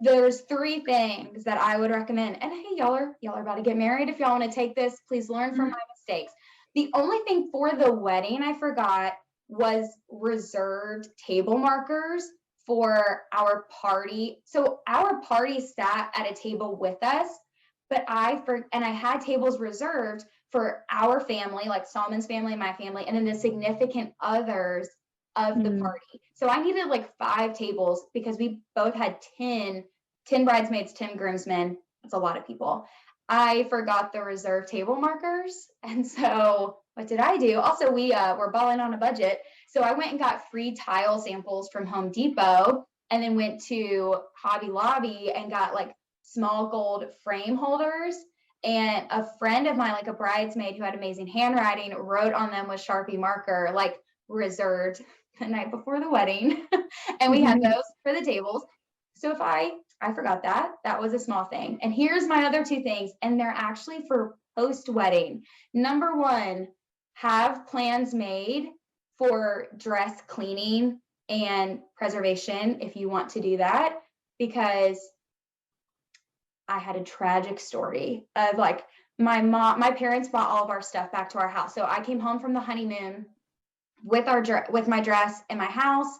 S1: there's 3 things that I would recommend. And hey, y'all are about to get married. If y'all want to take this, please learn from my mistakes. The only thing for the wedding I forgot was reserved table markers for our party. So our party sat at a table with us, but I had tables reserved for our family, like Solomon's family, my family, and then the significant others of the party. So I needed like 5 tables because we both had 10 bridesmaids, 10 groomsmen. That's a lot of people. I forgot the reserved table markers. And so what did I do? Also, we were balling on a budget. So I went and got free tile samples from Home Depot, and then went to Hobby Lobby and got like small gold frame holders. And a friend of mine, like a bridesmaid who had amazing handwriting, wrote on them with Sharpie marker, like reserved the night before the wedding. And we had those for the tables. So if I forgot that was a small thing. And here's my other 2 things, and they're actually for post-wedding. Number 1, have plans made for dress cleaning and preservation if you want to do that, because I had a tragic story of like my parents brought all of our stuff back to our house. So I came home from the honeymoon with my dress in my house,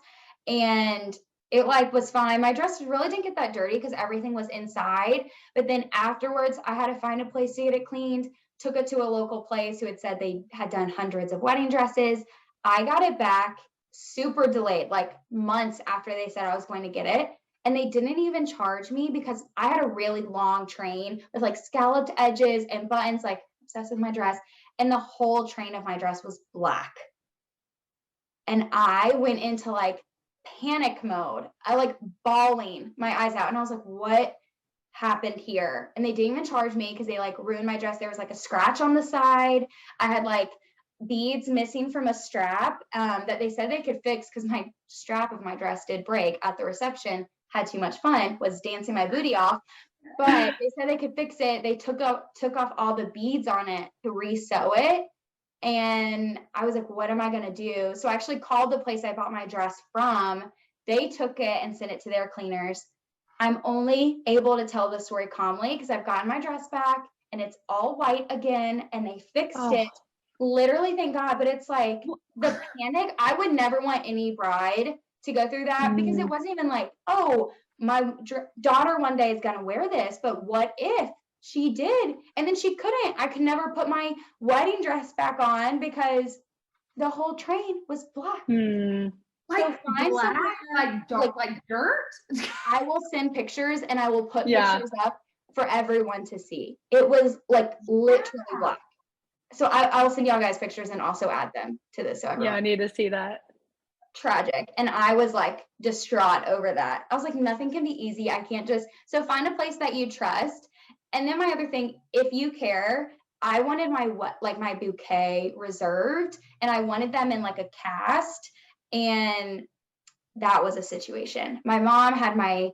S1: and it was fine. My dress really didn't get that dirty because everything was inside. But then afterwards, I had to find a place to get it cleaned. Took it to a local place who had said they had done hundreds of wedding dresses. I got it back super delayed, like months after they said I was going to get it. And they didn't even charge me because I had a really long train with like scalloped edges and buttons, like obsessed with my dress. And the whole train of my dress was black. And I went into like panic mode. I like bawling my eyes out. And I was like, what happened here? And they didn't even charge me because they like ruined my dress. There was like a scratch on the side. I had like beads missing from a strap that they said they could fix because my strap of my dress did break at the reception. Had too much fun, was dancing my booty off. But they said they could fix it. They took off all the beads on it to re-sew it. And I was like, what am I going to do? So I actually called the place I bought my dress from. They took it and sent it to their cleaners. I'm only able to tell the story calmly because I've gotten my dress back and it's all white again, and they fixed it. Literally, thank God. But it's like the panic. I would never want any bride to go through that because it wasn't even like, oh, my daughter one day is going to wear this. But what if she did? And then she couldn't. I could never put my wedding dress back on because the whole train was black.
S3: Like
S1: find
S3: black,
S1: somewhere,
S3: like dirt.
S1: I will send pictures and I will put pictures up for everyone to see. It was like literally black. So I'll send y'all guys pictures and also add them to this. So
S2: I need to see that.
S1: Tragic. And I was like distraught over that. I was like, nothing can be easy. I can't just, so find a place that you trust. And then my other thing, if you care, I wanted my bouquet reserved, and I wanted them in like a cast. And that was a situation. My mom had my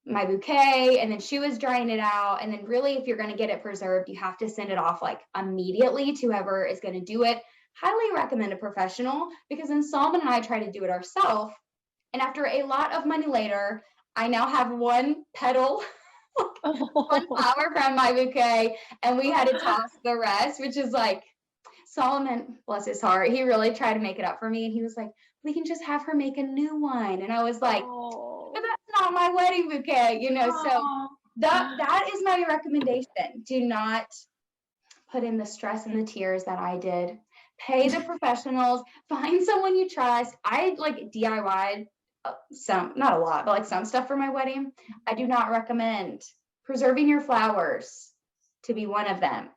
S1: bouquet, and then she was drying it out. And then really, if you're going to get it preserved, you have to send it off like immediately to whoever is going to do it. Highly recommend a professional, because then Solomon and I try to do it ourselves. And after a lot of money later, I now have one petal, one flower from my bouquet, and we had to toss the rest, which is like, Solomon, bless his heart, he really tried to make it up for me. And he was like, we can just have her make a new one. And I was like,
S2: Oh.
S1: but that's not my wedding bouquet, you know? So
S3: Aw.
S1: that is my recommendation. Do not put in the stress and the tears that I did. Pay the professionals, find someone you trust. I like DIY'd some, not a lot, but like some stuff for my wedding. I do not recommend preserving your flowers to be one of them.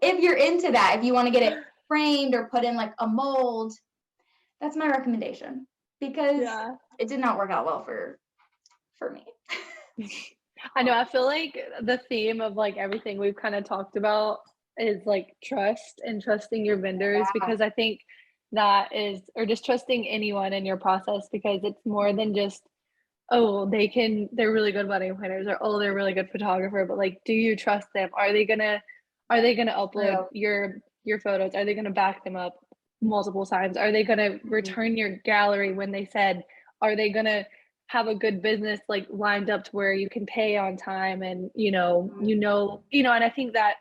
S1: If you're into that, if you want to get it framed or put in like a mold, that's my recommendation, because
S2: Yeah.
S1: it did not work out well for me.
S2: I know. I feel like the theme of like everything we've kind of talked about is like trust and trusting your vendors,
S1: Yeah.
S2: because I think that is, or just trusting anyone in your process, because it's more than just, oh, they're really good wedding planners, or oh, they're a really good photographer, but like, do you trust them? Are they gonna upload your photos? Are they gonna back them up multiple times? Are they gonna return your gallery when they said? Are they gonna have a good business like lined up to where you can pay on time, and and I think that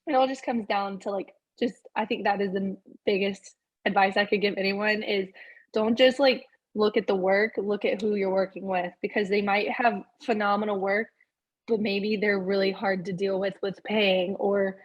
S2: it all just comes down to like, just, I think that is the biggest advice I could give anyone is, don't just like look at the work, look at who you're working with, because they might have phenomenal work, but maybe they're really hard to deal with paying or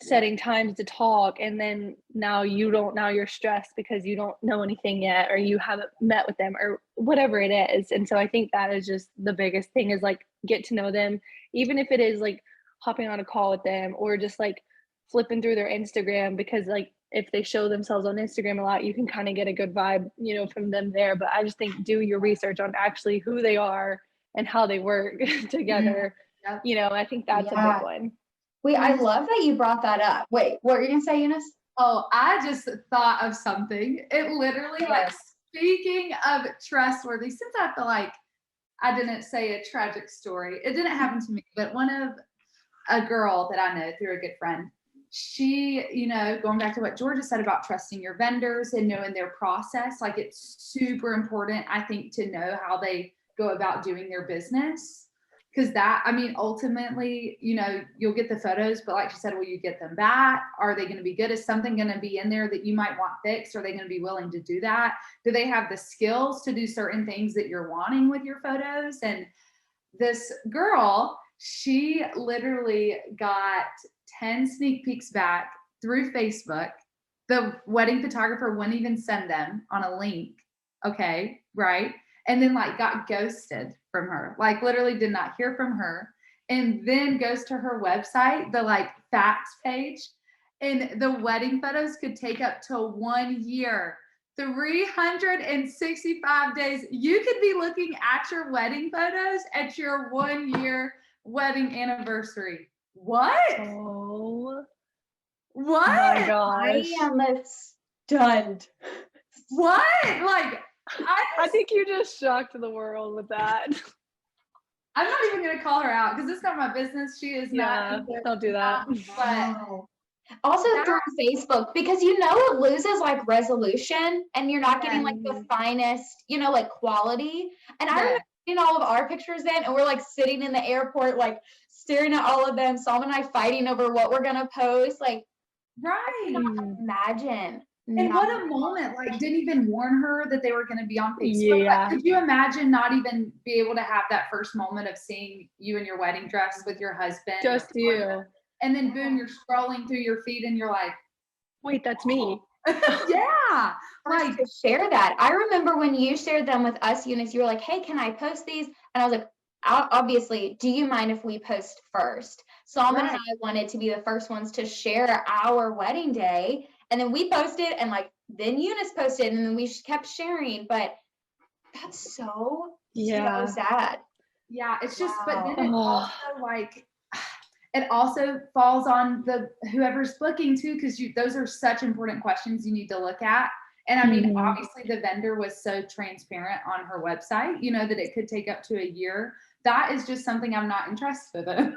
S2: setting times to talk, and then now you're stressed because you don't know anything yet, or you haven't met with them, or whatever it is. And so I think that is just the biggest thing, is like, get to know them, even if it is like hopping on a call with them, or just like flipping through their Instagram, because like if they show themselves on Instagram a lot, you can kind of get a good vibe, from them there. But I just think, do your research on actually who they are and how they work together.
S3: Yep.
S2: I think that's a
S1: Yeah.
S2: big one.
S1: Wait, I love that you brought that up. Wait, what were you gonna say, Eunice?
S3: Oh, I just thought of something. It literally, like,
S1: Yes.
S3: speaking of trustworthy, since I feel like I didn't say a tragic story, it didn't happen to me, but a girl that I know through a good friend, she, going back to what Georgia said about trusting your vendors and knowing their process, like, it's super important, I think, to know how they go about doing their business. Because ultimately, you'll get the photos, but like she said, will you get them back? Are they going to be good? Is something going to be in there that you might want fixed? Are they going to be willing to do that? Do they have the skills to do certain things that you're wanting with your photos? And this girl, she literally got 10 sneak peeks back through Facebook. The wedding photographer wouldn't even send them on a link. Okay, right? And then like got ghosted from her, like literally did not hear from her. And then goes to her website, the like facts page, and the wedding photos could take up to 1 year. 365 days. You could be looking at your wedding photos at your 1 year wedding anniversary. What?
S2: Oh
S3: What?
S2: my gosh.
S1: I am stunned.
S3: What? Like,
S2: I think you just shocked the world with that.
S3: I'm not even going to call her out because it's not my business. She is not.
S2: Don't do that.
S3: But
S1: also through Facebook, because it loses like resolution, and you're not getting like the finest, like quality. And I remember seeing all of our pictures then, and we're like sitting in the airport, like staring at all of them. Solomon and I fighting over what we're gonna post. Like, I cannot imagine.
S3: And what a moment, like, didn't even warn her that they were going to be on Facebook.
S2: Yeah.
S3: Like, could you imagine not even be able to have that first moment of seeing you in your wedding dress with your husband?
S2: Just you.
S3: And then boom, you're scrolling through your feed and you're like,
S2: wait, that's me.
S3: Yeah.
S1: Like, to share that. I remember when you shared them with us, Eunice, you were like, hey, can I post these? And I was like, obviously, do you mind if we post first? Solomon and I wanted to be the first ones to share our wedding day. And then we posted, and like, then Eunice posted, and then we kept sharing. But that's so sad.
S3: Yeah, it's just, but then it also like, it also falls on whoever's booking too, because those are such important questions you need to look at. And I mean, obviously the vendor was so transparent on her website, that it could take up to a year. That is just something I'm not interested in.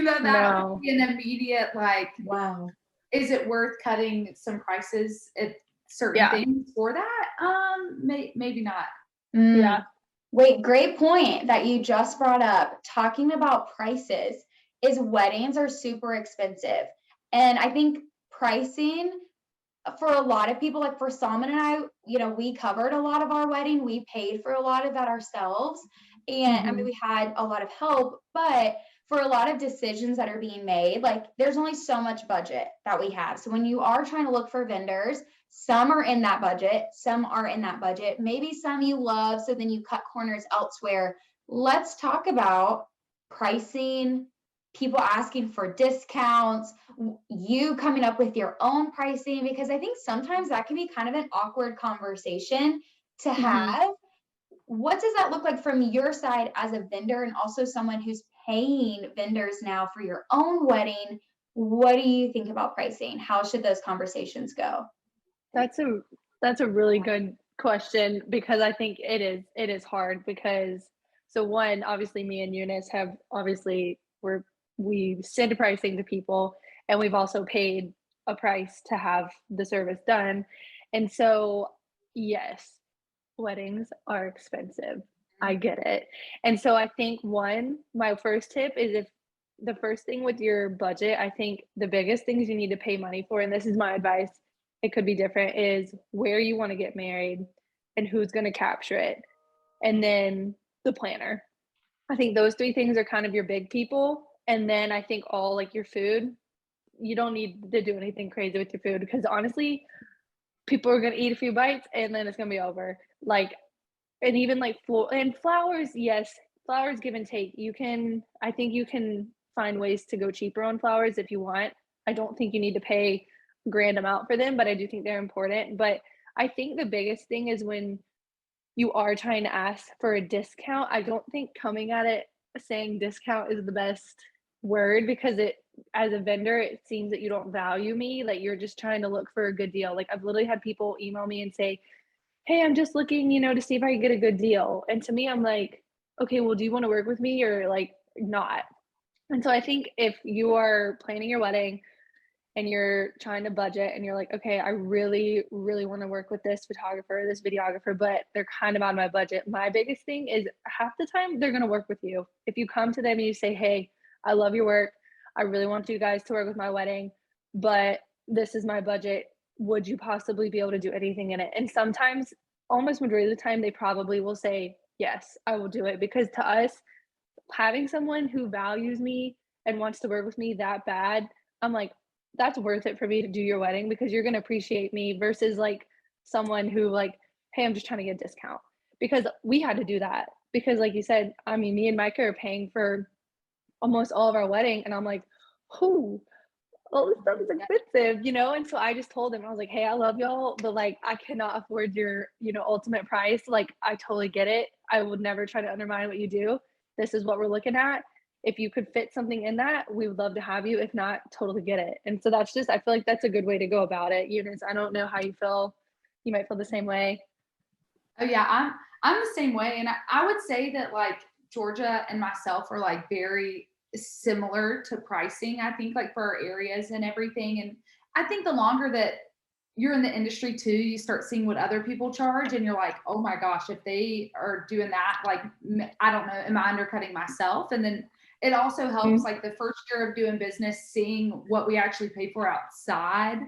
S3: That would be an immediate like,
S1: wow.
S3: Is it worth cutting some prices at certain things for that? Maybe not.
S2: Yeah.
S1: Wait, great point that you just brought up. Talking about prices, is weddings are super expensive. And I think pricing for a lot of people, like for Salman and I, you know, we covered a lot of our wedding. We paid for a lot of that ourselves. And I mean, we had a lot of help, but for a lot of decisions that are being made, like there's only so much budget that we have. So when you are trying to look for vendors, some are in that budget, some are in that budget, maybe some you love, so then you cut corners elsewhere. Let's talk about pricing, people asking for discounts, you coming up with your own pricing, because I think sometimes that can be kind of an awkward conversation to have. What does that look like from your side as a vendor and also someone who's paying vendors now for your own wedding? What do you think about pricing? How should those conversations go?
S2: That's a really good question because I think it is hard because so one, obviously me and Eunice have obviously we send pricing to people and we've also paid a price to have the service done. And so yes, weddings are expensive. I get it. And so I think one, my first tip is if the first thing with your budget, I think the biggest things you need to pay money for, and this is my advice, it could be different, is where you want to get married and who's going to capture it. And then the planner. I think those three things are kind of your big people. And then I think all like your food, you don't need to do anything crazy with your food because honestly, people are going to eat a few bites and then it's going to be over. Like, and even like and flowers, yes, flowers give and take. I think you can find ways to go cheaper on flowers if you want. I don't think you need to pay a grand amount for them, but I do think they're important. But I think the biggest thing is when you are trying to ask for a discount, I don't think coming at it saying discount is the best word because it as a vendor, it seems that you don't value me, like you're just trying to look for a good deal. Like I've literally had people email me and say, "Hey, I'm just looking, to see if I can get a good deal." And to me, I'm like, "Okay, well, do you want to work with me or like not?" And so I think if you are planning your wedding and you're trying to budget and you're like, "Okay, I really, really want to work with this photographer, this videographer, but they're kind of on my budget." My biggest thing is half the time they're going to work with you. If you come to them and you say, "Hey, I love your work. I really want you guys to work with my wedding, but this is my budget. Would you possibly be able to do anything in it?" And sometimes, almost majority of the time, they probably will say, "Yes, I will do it." Because to us, having someone who values me and wants to work with me that bad, I'm like, that's worth it for me to do your wedding because you're going to appreciate me versus like someone who like, "Hey, I'm just trying to get a discount." Because we had to do that because like you said, I mean, me and Micah are paying for almost all of our wedding and I'm like, "Who? All this stuff is expensive," And so I just told him, I was like, "Hey, I love y'all, but like I cannot afford your, ultimate price. Like I totally get it. I would never try to undermine what you do. This is what we're looking at. If you could fit something in that, we would love to have you. If not, totally get it." And so that's just I feel like that's a good way to go about it. Eunice, I don't know how you feel. You might feel the same way.
S3: Oh yeah, I'm the same way, and I would say that like Georgia and myself are like very similar to pricing. I think like for our areas and everything, and I think the longer that you're in the industry too, you start seeing what other people charge, and you're like, oh my gosh, if they are doing that, like I don't know, am I undercutting myself? And then it also helps like the first year of doing business, seeing what we actually pay for outside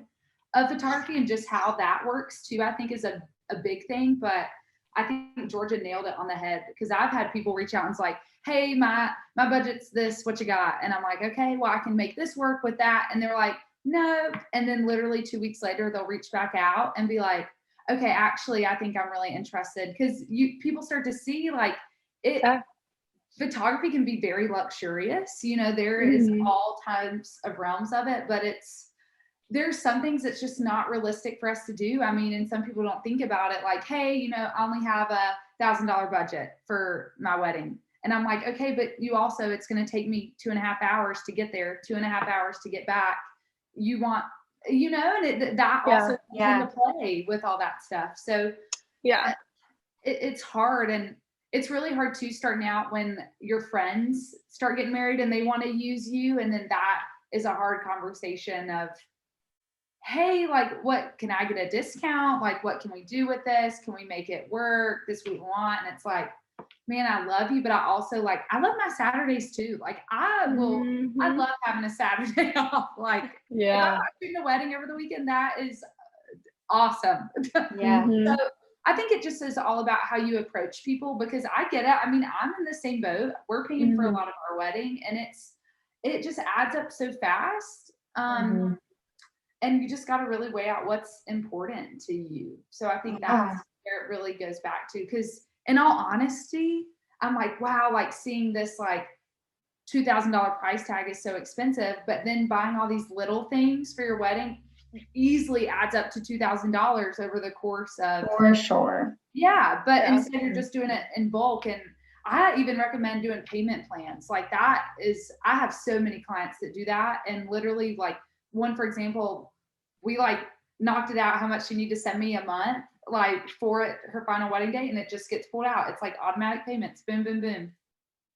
S3: of photography and just how that works too. I think is a big thing, but I think Georgia nailed it on the head because I've had people reach out and it's like, "Hey, my budget's this, what you got?" And I'm like, "Okay, well, I can make this work with that." And they're like, "No." And then literally 2 weeks later, they'll reach back out and be like, "Okay, actually, I think I'm really interested." Because people start to see like it photography can be very luxurious. There is all types of realms of it, but there's some things that's just not realistic for us to do. I mean, and some people don't think about it like, "Hey, I only have $1,000 budget for my wedding." And I'm like, "Okay, but it's going to take me 2.5 hours to get there, 2.5 hours to get back. You want, and that also comes into play with all that stuff." So
S2: Yeah.
S3: it's hard. And it's really hard too starting out when your friends start getting married and they want to use you. And then that is a hard conversation of, "Hey, like, what can I get a discount? Like, what can we do with this? Can we make it work? This we want?" And it's like, man, I love you, but I also like, I love my Saturdays too. Like I love having a Saturday off. Like if I'm
S2: Yeah.
S3: not doing a wedding over the weekend, that is awesome.
S1: Yeah.
S3: So I think it just is all about how you approach people, because I get it. I mean, I'm in the same boat. We're paying for a lot of our wedding, and it just adds up so fast. And you just got to really weigh out what's important to you. So I think that's where it really goes back to, because in all honesty, I'm like, wow, like seeing this like $2,000 price tag is so expensive, but then buying all these little things for your wedding easily adds up to $2,000 over the course of.
S1: For sure.
S3: Yeah, but instead you're just doing it in bulk. And I even recommend doing payment plans. Like that is, I have so many clients that do that. And literally like one, for example, we like knocked it out how much she need to send me a month, like for it, her final wedding day, and it just gets pulled out. It's like automatic payments, boom, boom, boom.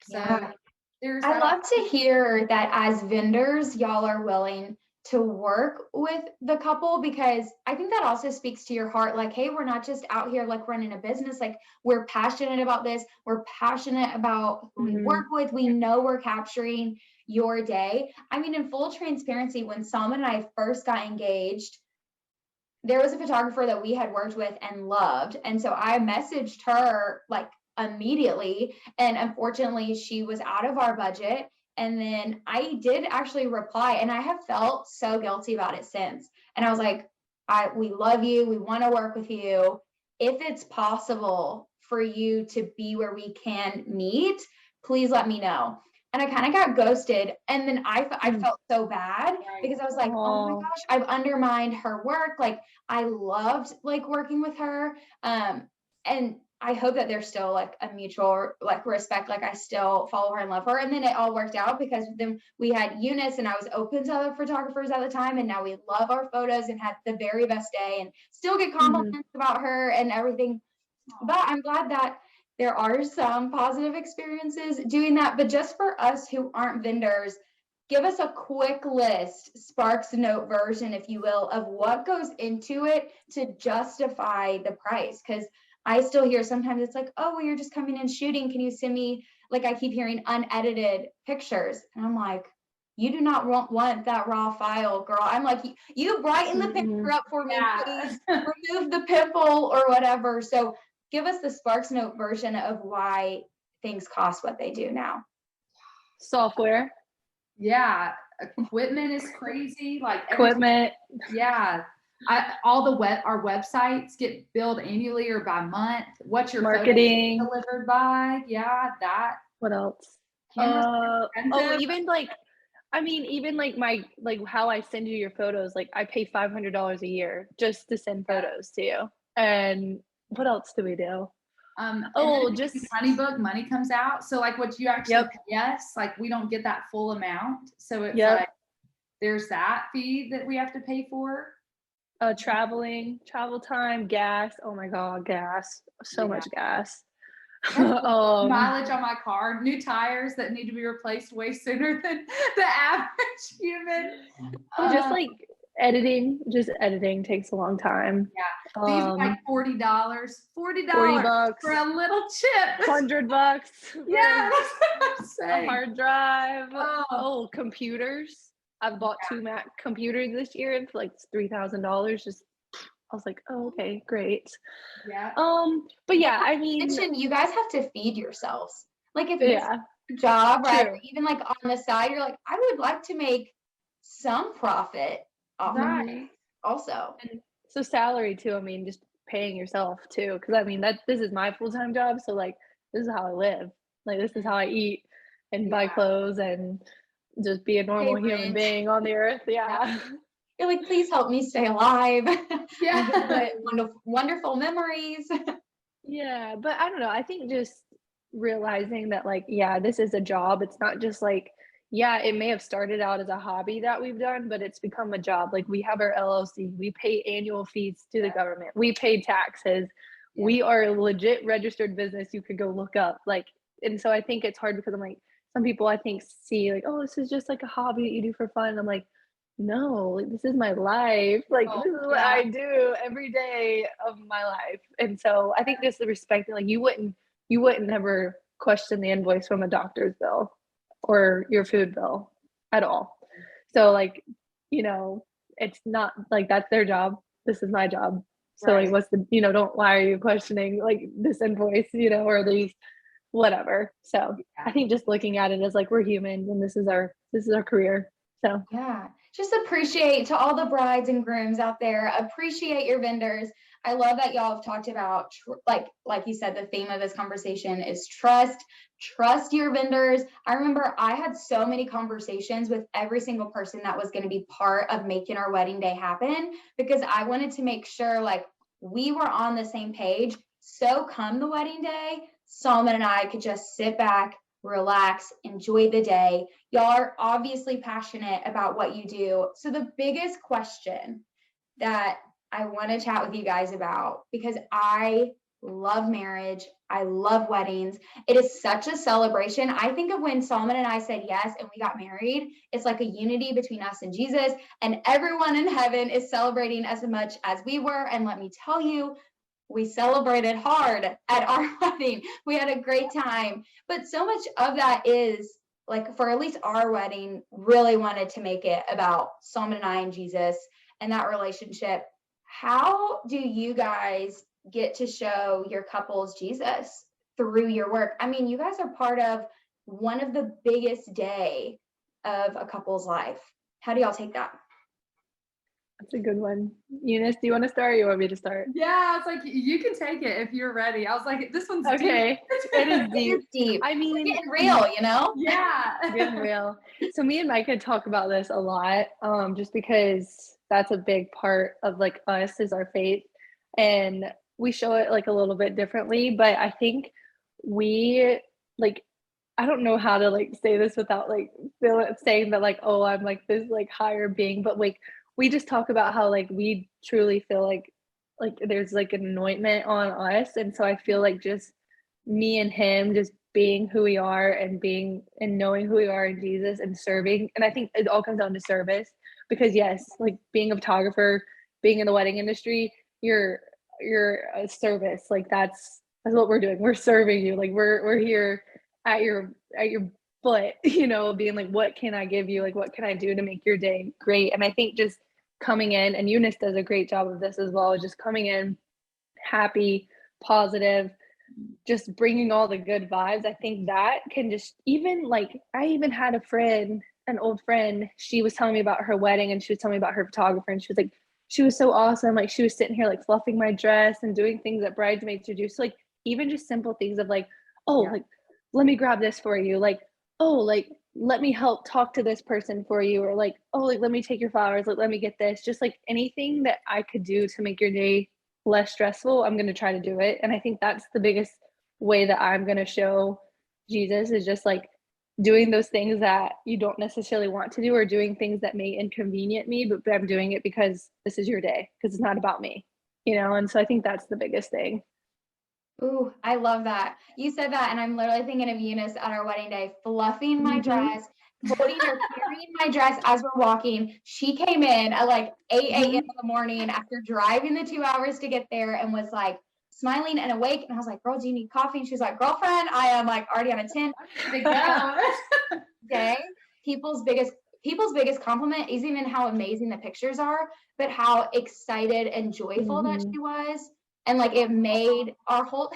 S3: So
S1: I love to hear that as vendors, y'all are willing to work with the couple, because I think that also speaks to your heart. Like, hey, we're not just out here like running a business. Like, we're passionate about this. We're passionate about who we work with. We know we're capturing your day. I mean, in full transparency, when Salman and I first got engaged, there was a photographer that we had worked with and loved. And so I messaged her like immediately. And unfortunately, she was out of our budget. And then I did actually reply, and I have felt so guilty about it since. And I was like, we love you. We want to work with you. If it's possible for you to be where we can meet, please let me know. And I kind of got ghosted. And then I felt so bad because I was like, oh my gosh, I've undermined her work. Like, I loved like working with her. And I hope that there's still like a mutual like respect. Like I still follow her and love her. And then it all worked out because then we had Eunice, and I was open to other photographers at the time. And now we love our photos and had the very best day and still get compliments about her and everything. But I'm glad that there are some positive experiences doing that. But just for us who aren't vendors, give us a quick list, Sparks Note version, if you will, of what goes into it to justify the price. Because I still hear sometimes it's like, oh, well, you're just coming in shooting. Can you send me, like I keep hearing, unedited pictures? And I'm like, you do not want that raw file, girl. I'm like, you brighten the picture up for me, please. Remove the pimple or whatever. So give us the Sparks Note version of why things cost what they do now.
S2: Software.
S3: Yeah, equipment is crazy. Like
S2: equipment.
S3: Yeah. Our websites get billed annually or by month. What's your
S2: marketing
S3: delivered by? Yeah, that.
S2: What else? Even like, I mean, even like how I send you your photos, like I pay $500 a year just to send photos to you. And what else do we do?
S3: Just HoneyBook, money comes out. So like what you actually pay us, like we don't get that full amount. So it's like there's that fee that we have to pay for.
S2: Travel time, gas. Oh my God, gas. So much gas.
S3: Mileage on my car, new tires that need to be replaced way sooner than the average human.
S2: Editing takes a long time.
S3: Yeah. These are like $40
S2: $40
S3: for a little chip.
S2: $100.
S3: Yeah.
S2: A hard drive. Computers. I've bought 2 Mac computers this year for like $3,000. Just, I was like, oh, okay, great.
S3: Yeah.
S2: But yeah, I mean,
S1: you guys have to feed yourselves. Like if it's a job, right? Or even like on the side, you're like, I would like to make some profit off of it also.
S2: And so salary too. I mean, just paying yourself too, because I mean this is my full-time job, so like this is how I live. Like this is how I eat and buy clothes and just be a normal human being on the earth. Yeah.
S1: You're like, please help me stay alive. Yeah. Wonderful memories.
S2: Yeah, but I don't know. I think just realizing that like, yeah, this is a job. It's not just like, yeah, it may have started out as a hobby that we've done, but it's become a job. Like we have our LLC, we pay annual fees to the government, we pay taxes, we are a legit registered business. You could go look up like, and so I think it's hard because I'm like, some people I think see like, oh, this is just like a hobby that you do for fun. And I'm like, no, like this is my life. Like this is what I do every day of my life. And so I think just the respect, like you wouldn't you wouldn't ever question the invoice from a doctor's bill or your food bill at all. So like, you know, it's not like that's their job. This is my job. So like,
S1: Right.
S2: what's the, you know, why are you questioning like this invoice, you know, or these whatever. So I think just looking at it as like we're humans and this is our career. So
S1: Yeah, just appreciate to all the brides and grooms out there, appreciate your vendors. I love that y'all have talked about, like you said, the theme of this conversation is trust. Trust your vendors. I remember I had so many conversations with every single person that was going to be part of making our wedding day happen because I wanted to make sure like we were on the same page. So come the wedding day, Solomon and I could just sit back, relax, enjoy the day. Y'all are obviously passionate about what you do. So the biggest question that I want to chat with you guys about, because I love marriage, I love weddings. It is such a celebration. I think of when Solomon and I said yes and we got married, it's like a unity between us and Jesus, and everyone in heaven is celebrating as much as we were. And let me tell you, we celebrated hard at our wedding. We had a great time. But so much of that is like, for at least our wedding, really wanted to make it about Solomon and I and Jesus and that relationship. How do you guys get to show your couples Jesus through your work? I mean, you guys are part of one of the biggest day of a couple's life. How do y'all take that?
S2: that's a good one. Eunice, do you want to start or you want me to start?
S3: Yeah, I was like, you can take it if you're ready. I was like, this one's
S2: Okay.
S3: deep.
S2: It is
S1: It
S2: deep.
S1: is deep.
S2: I
S1: We're
S2: mean,
S1: getting real, you know?
S3: Yeah.
S2: getting real. So me and Micah talk about this a lot, just because that's a big part of like us is our faith, and we show it like a little bit differently. But I think we like I don't know how to like say this without like saying that like oh I'm like this like higher being, but like we just talk about how like we truly feel like there's like an anointment on us, and so I feel like just me and him just being who we are and being and knowing who we are in Jesus and serving. And I think it all comes down to service because yes, like being a photographer, being in the wedding industry, you're a service. Like that's what we're doing. We're serving you. Like we're here at your foot, you know, being like, what can I give you? Like what can I do to make your day great? And I think just coming in, and Eunice does a great job of this as well, just coming in happy, positive, just bringing all the good vibes. I think that can just even like I even had a friend, an old friend, she was telling me about her wedding and she was telling me about her photographer and she was like, she was so awesome. Like she was sitting here like fluffing my dress and doing things that bridesmaids would do. So like even just simple things of like, oh, like let me grab this for you. Like, oh, like let me help talk to this person for you, or like, oh, like let me take your flowers, like let me get this. Just like anything that I could do to make your day less stressful, I'm going to try to do it. And I think that's the biggest way that I'm going to show Jesus is just like doing those things that you don't necessarily want to do or doing things that may inconvenient me, but I'm doing it because this is your day, because it's not about me, you know? And so I think that's the biggest thing.
S1: Ooh, I love that. You said that, and I'm literally thinking of Eunice at our wedding day, fluffing my dress, holding or carrying my dress as we're walking. She came in at like 8 a.m. in the morning after driving the 2 hours to get there and was like smiling and awake. And I was like, girl, do you need coffee? And she was like, girlfriend, I am like already on a 10.
S3: To go.
S1: Day. People's biggest compliment is even how amazing the pictures are, but how excited and joyful that she was. And like it made our whole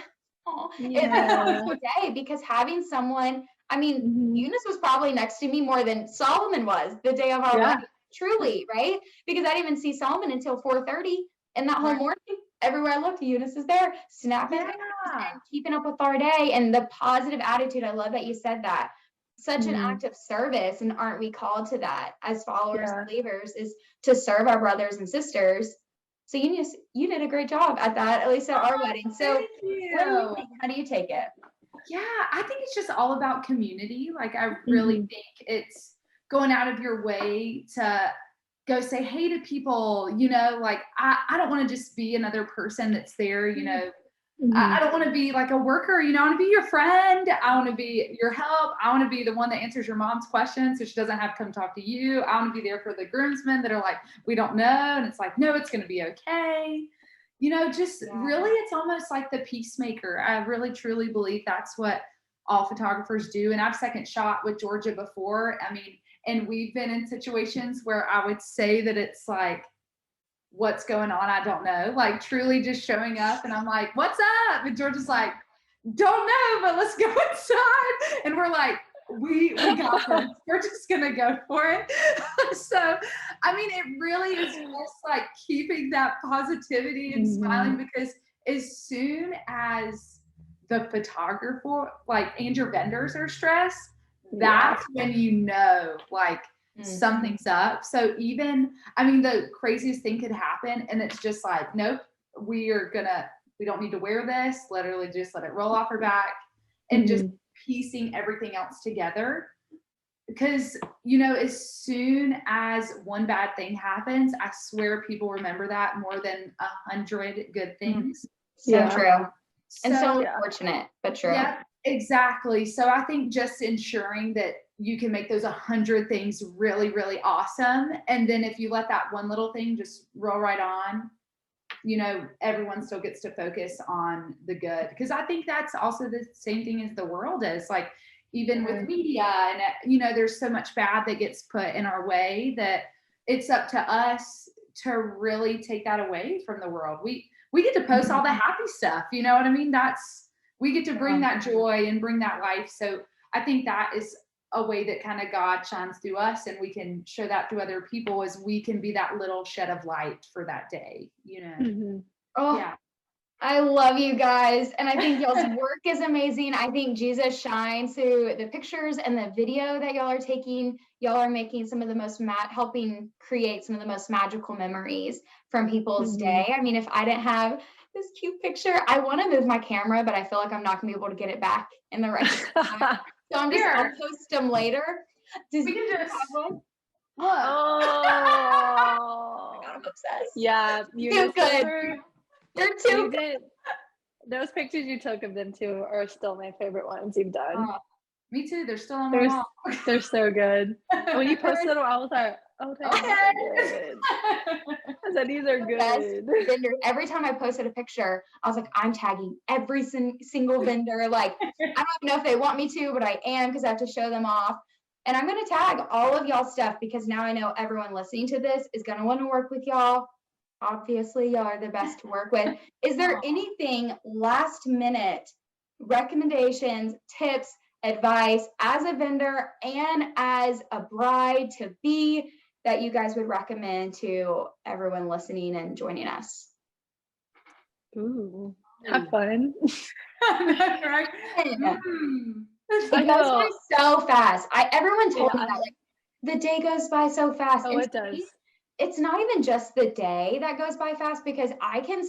S1: it made our whole day because having someone, I mean, Eunice was probably next to me more than Solomon was the day of our wedding. Truly, right? Because I didn't even see Solomon until 4:30. And that whole morning, everywhere I looked, Eunice is there, snapping pictures and keeping up with our day and the positive attitude. I love that you said that. Such an act of service, and aren't we called to that as followers, believers, is to serve our brothers and sisters. So you did a great job at that, at least at our wedding. So
S3: Thank you.
S1: what do you think? How do you take it?
S3: Yeah, I think it's just all about community. Like I really think it's going out of your way to go say hey to people, you know, like I don't want to just be another person that's there, you know. I don't want to be like a worker, you know, I want to be your friend. I want to be your help. I want to be the one that answers your mom's questions so she doesn't have to come talk to you. I want to be there for the groomsmen that are like, we don't know. And it's like, no, it's going to be okay. just
S1: Yeah.
S3: really, it's almost like the peacemaker. I really truly believe that's what all photographers do. And I've second shot with Georgia before. I mean, and we've been in situations where I would say that it's like, what's going on? I don't know. Like truly just showing up and I'm like, what's up? And Georgia's like, don't know, but let's go inside. And we're like, we got this. We're just gonna go for it. So I mean, it really is just like keeping that positivity and smiling, because as soon as the photographer and your vendors are stressed, that's when like something's up. So even, I mean, the craziest thing could happen and it's just like, nope, we don't need to wear this, literally just let it roll off her back, and just piecing everything else together. Because, as soon as one bad thing happens, I swear people remember that more than 100 good things.
S1: So true. And so unfortunate, but true.
S3: Yeah, exactly. So I think just ensuring that you can make those 100 things really, really awesome. And then if you let that one little thing just roll right on, everyone still gets to focus on the good. Because I think that's also the same thing as the world is. Like, even with media and, there's so much bad that gets put in our way that it's up to us to really take that away from the world. We get to post all the happy stuff. You know what I mean? We get to bring that joy and bring that life. So I think that is a way that kind of God shines through us, and we can show that to other people, as we can be that little shed of light for that day,
S1: Oh, yeah. I love you guys. And I think y'all's work is amazing. I think Jesus shines through the pictures and the video that y'all are taking. Y'all are making some of the most helping create some of the most magical memories from people's day. I mean, if I didn't have this cute picture, I want to move my camera, but I feel like I'm not gonna be able to get it back in the right time. So I'll post them later.
S3: We can just
S1: have one?
S3: Look.
S1: Oh, God, I'm obsessed.
S2: Yeah,
S1: Too good. You're too
S2: good. Those pictures you took of them too are still my favorite ones you've done.
S3: Me too. They're still on my wall.
S2: They're so good. When you posted them, I was like, oh, okay. I said, these are good.
S1: Vendors. Every time I posted a picture, I was like, I'm tagging every single vendor. Like, I don't know if they want me to, but I am, because I have to show them off. And I'm going to tag all of y'all stuff, because now I know everyone listening to this is going to want to work with y'all. Obviously, y'all are the best to work with. Is there anything last minute recommendations, tips, advice as a vendor and as a bride to be that you guys would recommend to everyone listening and joining us?
S2: Have fun.
S3: Right?
S1: It goes by so fast. Everyone told me that, like, the day goes by so fast.
S2: Oh, it does.
S1: It's not even just the day that goes by fast, because I can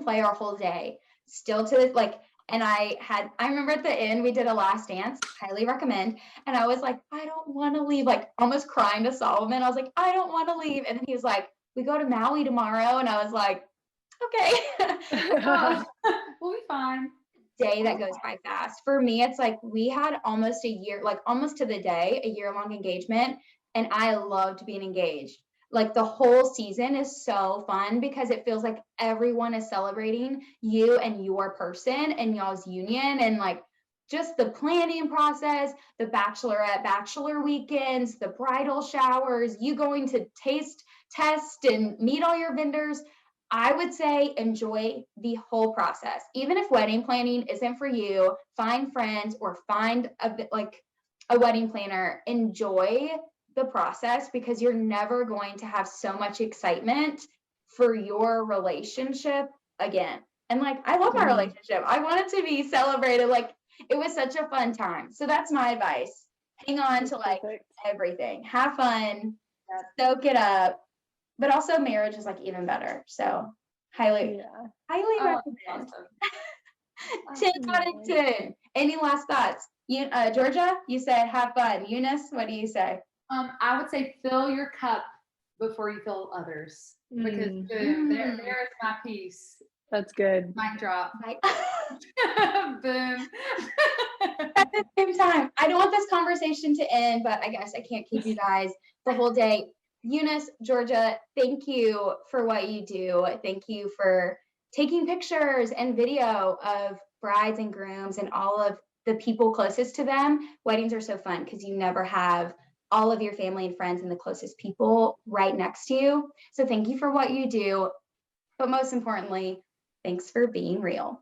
S1: play our whole day still to like, and I remember at the end, we did a last dance, highly recommend. And I was like, I don't want to leave, like almost crying to Solomon. I was like, I don't want to leave. And then he was like, we go to Maui tomorrow. And I was like, okay.
S3: We'll be fine.
S1: Day that goes by fast. For me, it's like we had almost a year, like almost to the day, a year-long engagement. And I loved being engaged. Like the whole season is so fun, because it feels like everyone is celebrating you and your person and y'all's union, and like just the planning process, the bachelor weekends, the bridal showers, you going to taste, test, and meet all your vendors. I would say enjoy the whole process. Even if wedding planning isn't for you, find friends or find a wedding planner. Enjoy the process, because you're never going to have so much excitement for your relationship again. And like, I love my relationship. I want it to be celebrated. Like, it was such a fun time. So that's my advice. Hang on to like everything. Have fun, soak it up. But also marriage is like even better. So highly recommend. 10 out of 10. Any last thoughts? Georgia, you said have fun. Eunice, what do you say?
S3: I would say fill your cup before you fill others. Because boom, there is my piece.
S2: That's good.
S3: Mic drop. Boom.
S1: At the same time, I don't want this conversation to end, but I guess I can't keep you guys the whole day. Eunice, Georgia, thank you for what you do. Thank you for taking pictures and video of brides and grooms and all of the people closest to them. Weddings are so fun because you never have all of your family and friends and the closest people right next to you. So thank you for what you do. But most importantly, thanks for being real.